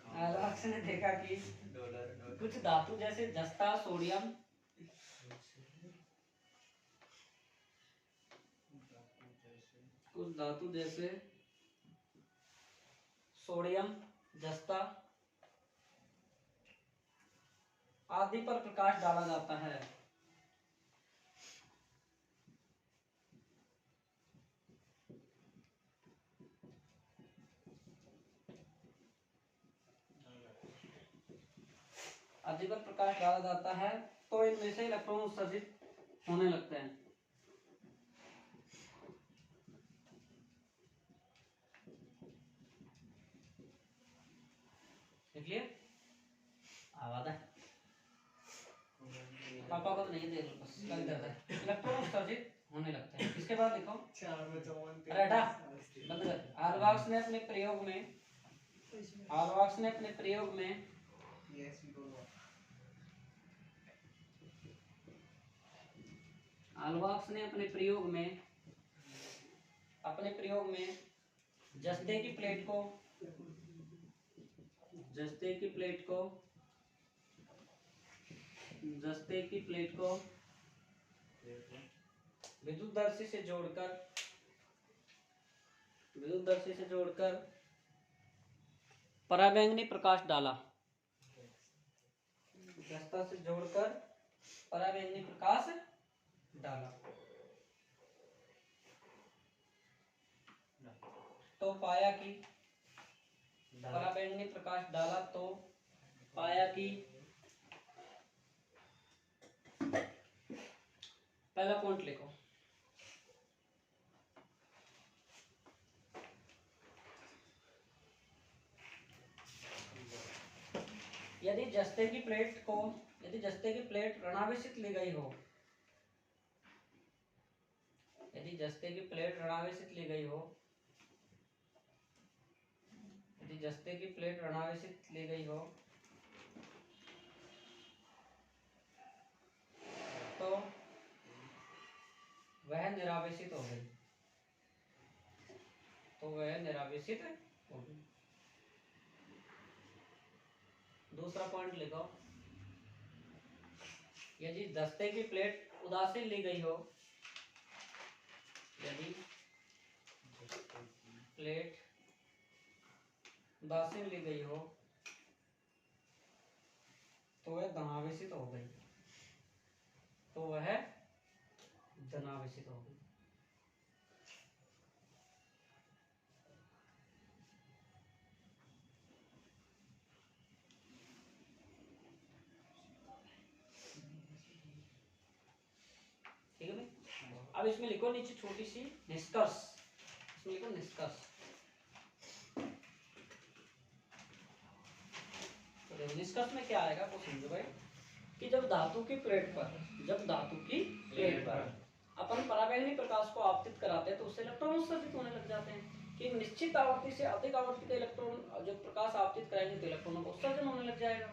Speaker 1: हालवार्क्स ने देखा कि कुछ धातु जैसे जस्ता, सोडियम, जस्ता आदि पर प्रकाश डाला जाता है, तो इनमें से इलेक्ट्रॉन उत्सर्जित होने लगते हैं। देखिए आवाज है, पापा को तो नहीं दे दो बस, लग जाता है। इलेक्ट्रॉन उत्सर्जित होने लगते हैं। इसके बाद लिखो, अरे हटा, बंद कर। हालवार्क्स ने अपने प्रयोग में जस्ते की प्लेट को विद्युतदर्शी से जोड़कर परावैंगनी प्रकाश डाला, जस्ता से जोड़कर परावैंगनी प्रकाश डाला, तो पाया कि परावैंगनी प्रकाश डाला तो पाया कि पहला पॉइंट लिखो, यदि जस्ते की प्लेट ऋणावेशित ली गई हो, तो वह निरावेशित हो गई, दूसरा पॉइंट लिखो, यदि जस्ते की प्लेट उदासीन ली गई हो, तो वह धनावेशित हो गई। तो वह धनावेशित होगी। ठीक है भाई। अब इसमें लिखो नीचे छोटी सी निष्कर्ष, इसमें लिखो निष्कर्ष। तो देखो निष्कर्ष में क्या आएगा वो समझो भाई कि जब धातु की प्लेट पर अपन पराबैंगनी प्रकाश को आपतित कराते हैं तो उससे इलेक्ट्रॉन उत्सर्जित होने लग जाते हैं कि निश्चित आवृत्ति से अधिक आवृत्ति का इलेक्ट्रॉन जो प्रकाश आपतित कराएंगे तो इलेक्ट्रॉनों का उत्सर्जन होने लग जाएगा।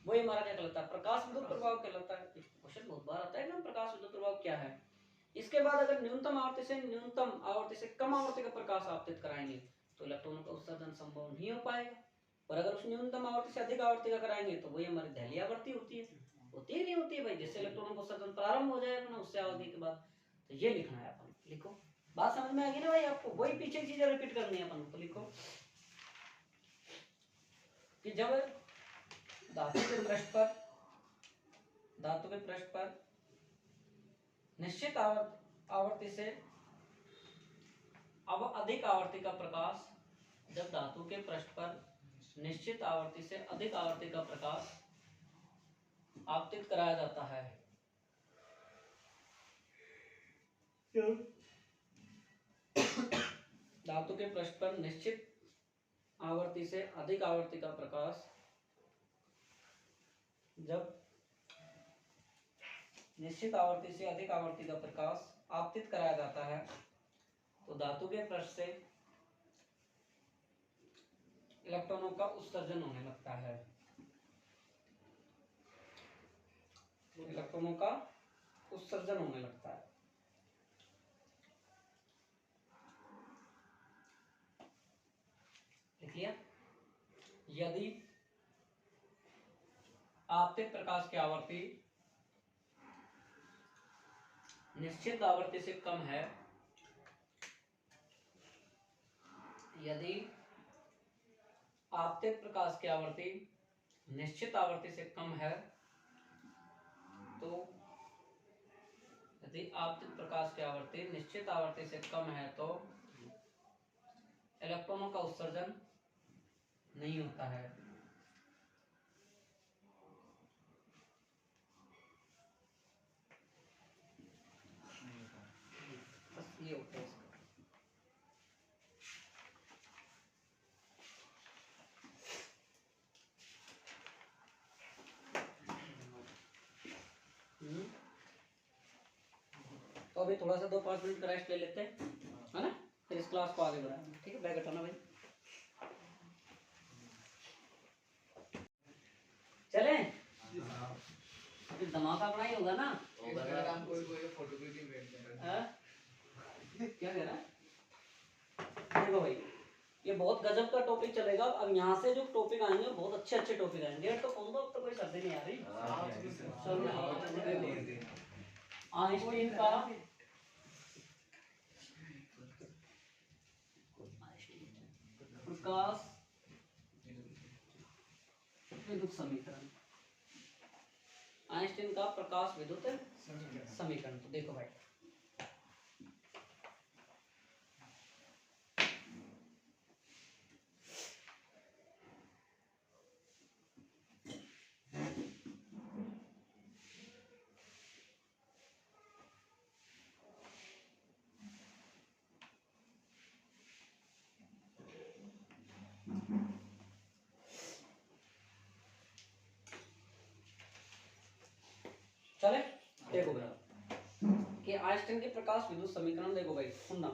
Speaker 1: वही हमारा क्या कहलाता है, प्रकाश विद्युत प्रभाव कहलाता है। क्वेश्चन बहुत बार आता है ना, प्रकाश विद्युत प्रभाव क्या है। इसके बाद अगर न्यूनतम आवृत्ति से कम आवृत्ति का प्रकाश आपतित कराएंगे तो इलेक्ट्रॉनों का उत्सर्जन संभव नहीं हो पाएगा। और अगर उस न्यूनतम आवृत्ति से अधिक आवृत्ति का कराएंगे तो वही हमारी दहलीय आवृत्ति होती है नहीं होती है भाई, जिससे इलेक्ट्रॉनों का उत्सर्जन प्रारंभ हो जाएगा ना उससे अवधि के बाद। तो ये लिखना है अपन, लिखो। बात समझ में आ गई ना भाई आपको, वही पीछे चीजें रिपीट करनी है अपन को। लिखो कि जब धातु के पृष्ठ पर निश्चित आवृत्ति से अब अधिक आवृत्ति का प्रकाश, जब धातु के पृष्ठ पर निश्चित आवृत्ति से अधिक आवृत्ति का प्रकाश आपतित कराया जाता है, धातु के पृष्ठ पर निश्चित आवृत्ति से अधिक आवृत्ति का प्रकाश, जब निश्चित आवृत्ति से अधिक आवृत्ति का प्रकाश आपतित कराया जाता है तो धातु के पृष्ठ से इलेक्ट्रॉनों का उत्सर्जन होने लगता है। इलेक्ट्रॉनों का उत्सर्जन होने लगता है। लिख लिया। यदि आपतित प्रकाश की आवृत्ति निश्चित आवृत्ति से कम है, यदि आपतित प्रकाश की आवृत्ति निश्चित आवृत्ति से कम है तो यदि आपतित प्रकाश की आवृत्ति निश्चित आवृत्ति से कम है तो इलेक्ट्रॉनों का उत्सर्जन नहीं होता है। बस ये होता है इसका। तो अभी थोड़ा सा 2-5 मिनट का रेस्ट ले लेते हैं, है ना, फिर इस क्लास को आगे बढ़ाएंगे। ठीक है, बैग हटाना भाई। चले फिर धमाका अपना ही होगा ना।
Speaker 4: इंस्टाग्राम कोई फोटो क्लिपिंग भेज दे
Speaker 1: हाँ? क्या कह रहा है? देखो भाई ये बहुत गजब का टॉपिक चलेगा। अब यहाँ से जो टॉपिक आएंगे बहुत अच्छे अच्छे टॉपिक आएंगे। डेट तो कौन दो, अब तो कोई सर्दी नहीं आ रही। आइंस्टीन का प्रकाश विद्युत समीकरण, आइंस्टीन का प्रकाश विद्युत समीकरण। तो देखो भाई चले, देखो भाई कि आइंस्टीन के प्रकाश विद्युत समीकरण। देखो भाई सुनना,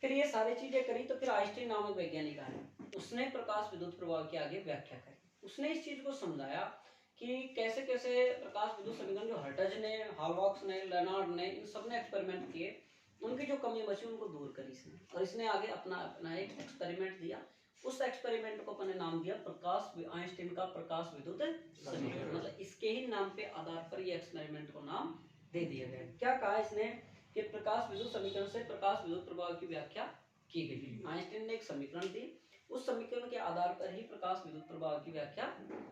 Speaker 1: फिर ये सारी चीजें करी तो फिर आइंस्टीन नामक वैज्ञानिक आए, उसने प्रकाश विद्युत प्रभाव की आगे व्याख्या करी। उसने इस चीज को समझाया कि कैसे कैसे प्रकाश विद्युत समीकरण जो हर्ट्ज ने, हालबॉक्स ने, लेनार्ड ने, इन सब ने एक्सपेरिमेंट किए, उनकी जो कमी बची उनको दूर करी इसने। और इसने आगे अपना एक एक्सपेरिमेंट दिया। उस एक्सपेरिमेंट को अपने नाम दिया आइंस्टीन का प्रकाश विद्युत समीकरण। मतलब इसके ही नाम पे आधार पर ये एक्सपेरिमेंट को नाम दे दिया गया। क्या कहा इसने कि प्रकाश विद्युत समीकरण से प्रकाश विद्युत प्रभाव की व्याख्या की गई। आइंस्टीन ने एक समीकरण दी, उस समीकरण के आधार पर ही प्रकाश विद्युत प्रभाव की व्याख्या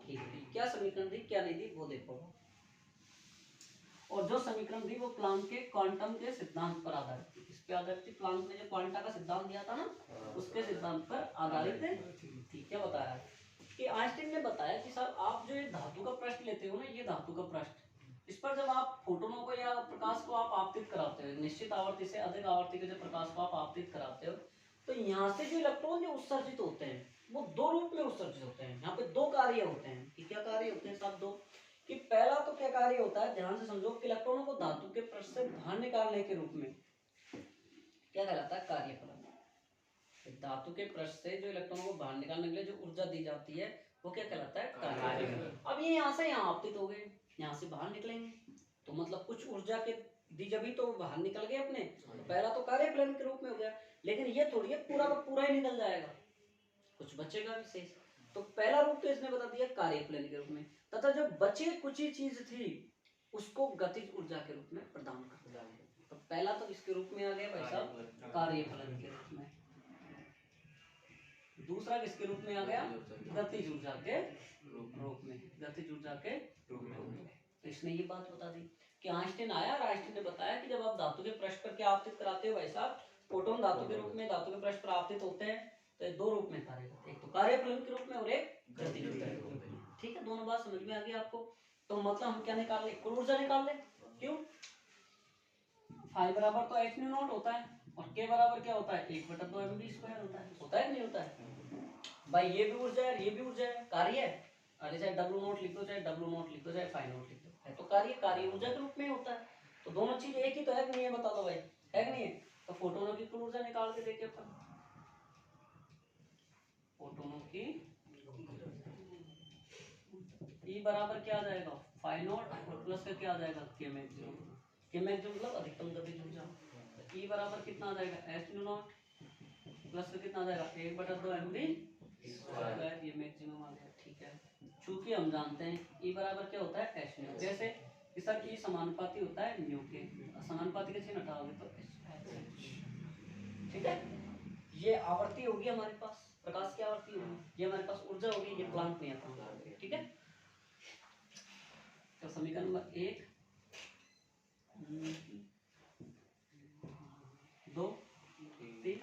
Speaker 1: की गई। क्या समीकरण दी क्या नहीं दी वो देखो। और जो समीकरण थी वो प्लांक के क्वांटम के सिद्धांत पर आधारित थी। इस पे आधारित थी, प्लांक ने जो क्वांटा का सिद्धांत दिया था ना, उसके सिद्धांत पर आधारित थी। क्या बताया कि आइंस्टीन ने बताया कि साहब आप जो एक धातु का पृष्ठ लेते हो ना, ये धातु का पृष्ठ, इस पर जब आप फोटोनों को या प्रकाश को आप आपतित कराते हो, निश्चित आवर्ती से अधिक आवर्ती के जब प्रकाश को आप आपतित कराते हो, तो यहाँ से जो इलेक्ट्रॉन जो उत्सर्जित होते हैं वो दो रूप में उत्सर्जित होते हैं। यहाँ पे दो कार्य होते हैं कि क्या कार्य होते हैं साहब? दो। कि पहला तो क्या कार्य होता है, ध्यान से समझो, कि इलेक्ट्रॉनों को धातु के पृष्ठ से बाहर निकालने के रूप में क्या कहलाता है? कार्यफलन। धातु के पृष्ठ से जो इलेक्ट्रॉनों को बाहर निकालने के लिए जो ऊर्जा दी जाती है वो क्या कहलाता है? कार्यफलन। अब ये यहाँ से यहाँ आपतित हो गए, यहाँ से बाहर निकलेंगे, तो मतलब कुछ ऊर्जा के दी जभी तो बाहर निकल गए अपने, तो पहला तो कार्यफलन के रूप में हो गया। लेकिन ये थोड़ी है पूरा का पूरा ही निकल जाएगा, कुछ बचेगा भी शेष। तो पहला रूप तो इसने बता दिया कार्यफलन के रूप में, तथा जो बची कुछ ही चीज थी उसको गतिज ऊर्जा के रूप में प्रदान कर दिया। तो पहला तो इसके रूप में आ गया भाई साहब कार्यफलन के रूप में, दूसरा किसके रूप में आ गया? गतिज ऊर्जा के रूप में, गतिज ऊर्जा के रूप में। तो इसने ये बात बता दी कि आइंस्टीन आया और आइंस्टीन ने बताया कि जब आप धातु के पृष्ठ पर क्या आपतित कराते हो भाई साहब, फोटोन धातु के रूप में धातु के पृष्ठ पर आपतित होते हैं, तो ये दो रूप में कार्य करते हैं, एक तो कार्यफलन के रूप में और एक गतिज ऊर्जा के रूप में। ठीक है, दोनों बात समझ में आ गई आपको? तो मतलब हम क्या निकाल ले? कुल ऊर्जा निकाल ले। क्यों? फाई बराबर तो h न्यू नॉट होता है और k बराबर क्या होता है? 1/2 mv² होता है कि नहीं होता है भाई? ये भी ऊर्जा है, ये भी ऊर्जा है, कार्य है। अरे चाहे W नॉट लिख दो, चाहे W नॉट लिख दो, चाहे फाई नॉट लिख दो, है तो कार्य, कार्य ऊर्जा के रूप में होता है। तो दोनों चीज एक ही तो है कि नहीं है? बता दो भाई, है कि नहीं है? तो फोटोनों की कुल ऊर्जा निकाल के देखिए अपन, फोटोनों की E बराबर क्या आ जाएगा? फाई नॉट और प्लस का क्या आ जाएगा? के मैक्सिमम। के मैक्सिमम मतलब अधिकतम गतिज ऊर्जा। तो E बराबर कितना आ जाएगा? h न्यू नॉट प्लस का कितना आ जाएगा? 1/2 mv², ये मैक्सिमम आ गया। ठीक है, चूंकि हम जानते हैं E बराबर क्या होता है? h new. जैसे कि सर E समानुपाती होता है न्यू के, समानुपाती के चिन्ह हटाओगे तो h। ठीक है, ये आवर्ती होगी हमारे पास, प्रकाश की आवर्ती होगी, ये हमारे पास ऊर्जा होगी, ये प्लांक में आता है। ठीक है, तो समीकरण नंबर 1 2 3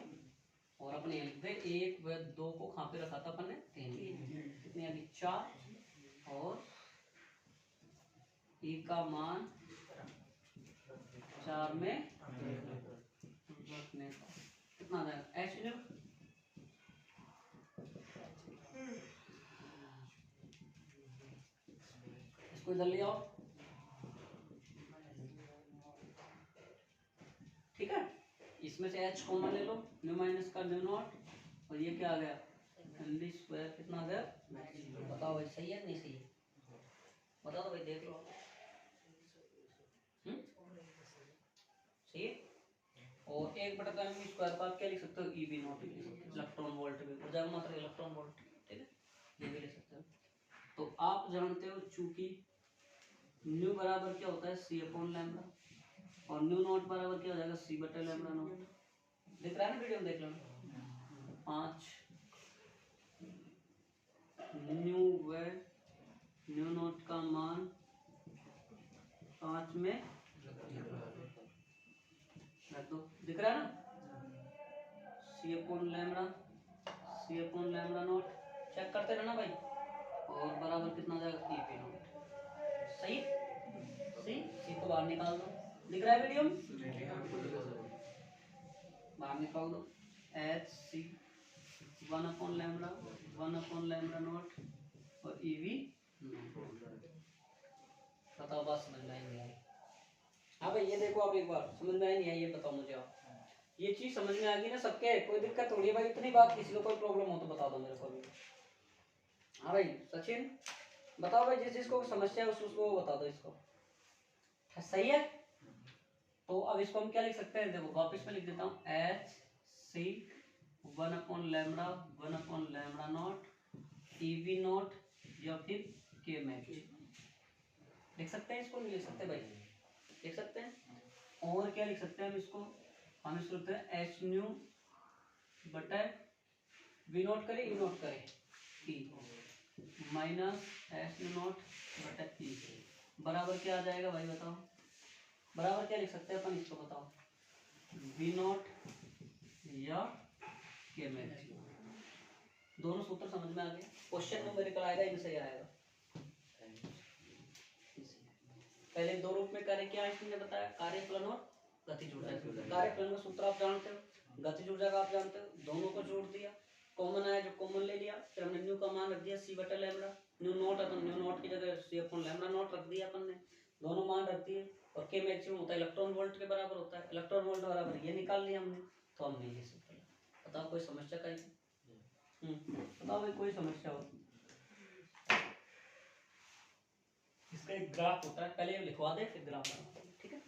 Speaker 1: और अपने लिख दे 1 व 2 को कहाँ पे रखा था अपन ने? 3। कितनी आ गई? 4 और E का मान 4 में रखने का कितना आ जाएगा? h new. इसको इधर ले आओ। ठीक है, इसमें से h कॉमन ले लो, न्यू माइनस का न्यू नॉट, और ये क्या आ गया? mv² कितना आ गया? बताओ भाई सही है नहीं सही है? बता दो भाई, देख लो। सही है। और 1/2 mv² को आप क्या लिख सकते हो? ev नॉट लिख सकते हो, इलेक्ट्रॉन वोल्ट भी हो जाएगा, मात्र इलेक्ट्रॉन वोल्ट। ठीक है, ये भी लिख सकते हो। तो आप जानते हो चूंकि न्यू बराबर क्या होता है? c/λ, और न्यू नॉट बराबर क्या हो जाएगा? c/λ not. दिख रहा है ना वीडियो में? देख लो, 5 न्यू व न्यू नॉट का मान 5 में रख दो। दिख रहा है ना? c/λ नॉट चेक करते रहना भाई, और बराबर कितना आ जाएगा? EP not. सही सही, c को बाहर निकाल दो। दिख रहा है वीडियो में? बाहर निकाल दो, HC 1/λ नॉट और EV। बताओ बात समझ में आई नहीं आई? हाँ भाई ये देखो, आप एक बार समझ में आई नहीं आई ये बताओ मुझे आप। ये चीज समझ में आ गई ना सबके? कोई दिक्कत थोड़ी है भाई, इतनी बात, किसी को कोई प्रॉब्लम हो तो बता दो मेरे को भी। हाँ भाई सचिन बताओ भाई, जिस जिसको समस्या है उसको बता दो इसको। सही है, तो अब इसको हम क्या लिख सकते हैं? देखो वापस में लिख देता हूँ, HC 1/λ नॉट EV नॉट या फिर K मैक्स। लिख सकते हैं इसको? नहीं लिख सकते भाई? लिख सकते हैं। और क्या लिख सकते हैं हम इसको? हम इसको लिखते हैं h न्यू बटा v नॉट करें e नॉट करें e minus h new not बटा e बराबर क्या आ जाएगा भाई बताओ? बराबर क्या लिख सकते हैं अपन, इसको बताओ, V नॉट या K मैक्सिमम। दोनों सूत्र समझ में आ गए। क्वेश्चन न्यूमेरिकल आएगा, इनसे ही आएगा। पहले दो रूप में कार्य क्या आइंस्टीन ने बताया, कार्य फलन और गतिज ऊर्जा। कार्य फलन का सूत्र आप जानते हो, गतिज ऊर्जा का आप जानते हो, दोनों को जोड़ दिया, कॉमन आया जो कॉमन ले लिया, फिर हमने न्यू का मान रख दिया c बटा लैम्बडा, न्यू नॉट है तो न्यू नॉट की जगह c अपॉन लैम्बडा नॉट रख दिया अपन ने, दोनों मान रख दिए। और k मैक्सिमम होता है इलेक्ट्रॉन वोल्ट के बराबर होता है, इलेक्ट्रॉन वोल्ट बराबर ये निकाल लिया हमने, तो हमने ये सूत्र लिया। बताओ कोई समस्या का है? बताओ भाई कोई समस्या हो? इसका एक ग्राफ होता है, पहले लिखवा दे फिर ग्राफ बनाओ, ठीक है?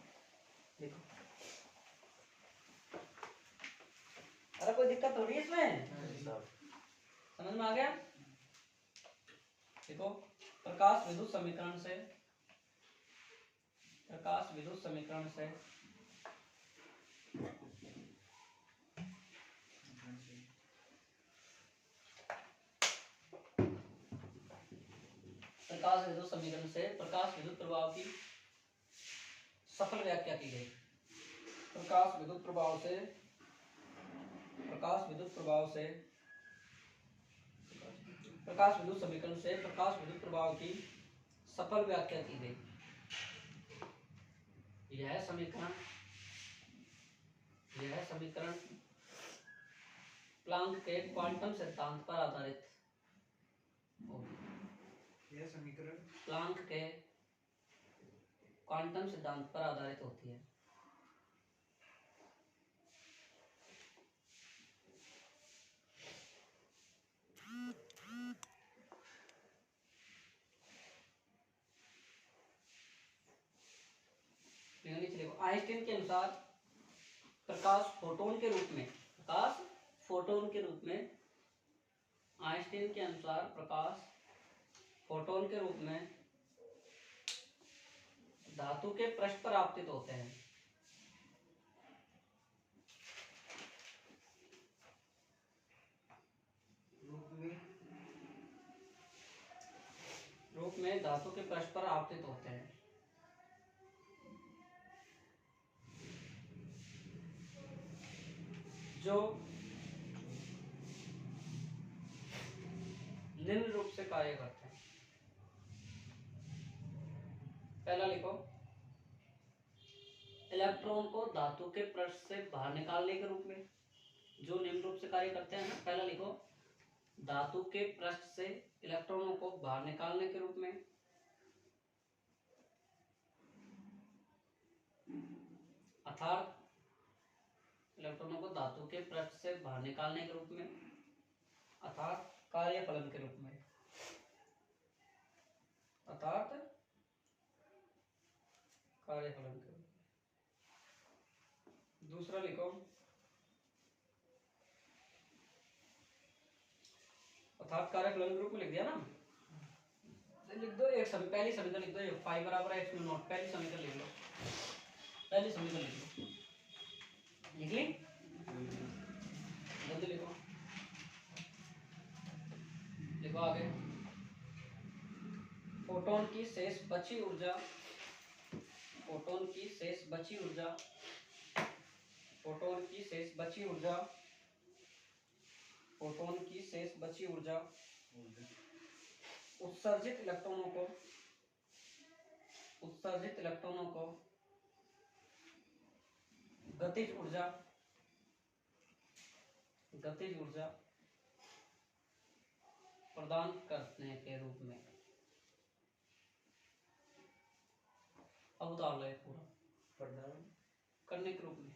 Speaker 1: देखो, अरे कोई दिक्कत हो रही है इसमें? समझ में आ गया? देखो, प्रकाश विद्युत समीकरण से, प्रकाश विद्युत समीकरण से प्रकाश विद्युत समीकरण से प्रकाश विद्युत प्रभाव की सफल व्याख्या की गई। प्रकाश विद्युत प्रभाव से, प्रकाश विद्युत प्रभाव से, प्रकाश विद्युत समीकरण से प्रकाश विद्युत प्रभाव की सफल व्याख्या की गई। यह समीकरण, यह समीकरण प्लांक के क्वांटम सिद्धांत पर आधारित होगी।
Speaker 3: यह समीकरण
Speaker 1: प्लांक के क्वांटम सिद्धांत पर आधारित होती है। आइंस्टीन के अनुसार प्रकाश फोटोन के रूप में, प्रकाश फोटोन के रूप में, आइंस्टीन के अनुसार प्रकाश फोटोन के रूप में धातु के पृष्ठ पर आपतित होते हैं। रूप में धातु के पृष्ठ पर आपतित होते हैं। जो निम्न रूप से कार्य करते हैं। पहला लिखो, इलेक्ट्रॉन को धातु के पृष्ठ से बाहर निकालने के रूप में जो निम्न रूप से कार्य करते हैं ना, पहला लिखो, धातु के पृष्ठ से इलेक्ट्रॉनों को बाहर निकालने के रूप में, अर्थात इलेक्ट्रॉनों को धातु के पृष्ठ से बाहर निकालने के रूप में, अर्थात कार्य फलन के रूप में, अर्थात कार्य फलन के रूप में। दूसरा लिखो, अर्थात कार्य फलन के रूप में लिख दिया ना, लिख दो एक पहली समीकरण लिख दो, फाइव बराबर है एक्स म्यू नॉट, पहली समीकरण लिख लो, पहली समीकरण लिख लो, लिख ली? जल्दी लिखो, लिखो आगे। फोटोन की शेष बची ऊर्जा, फोटोन की शेष बची ऊर्जा, फोटोन की शेष बची ऊर्जा, फोटोन की शेष बची ऊर्जा उत्सर्जित इलेक्ट्रॉनों को, उत्सर्जित इलेक्ट्रॉनों को गतिज ऊर्जा, गतिज ऊर्जा प्रदान करने के रूप में। अब उतार लो पूरा, प्रदान करने के रूप में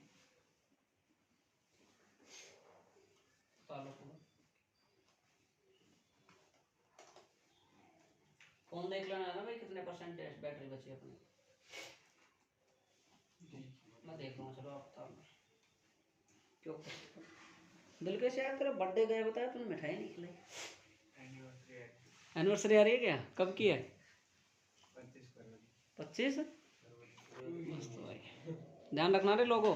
Speaker 1: उतार लो पूरा। फोन देख लेना है ना भाई, कितने परसेंटेज बैटरी बची है अपनी, मैं देख लूँगा, चलो आप उतार लो। क्यों दिल कैसे यार, तेरा बर्थडे गया बताया तुमने, मिठाई नहीं खिलाई। एनिवर्सरी आ रही है क्या, कब की है? 25 मस्त भाई, ध्यान रखना रे लोगों।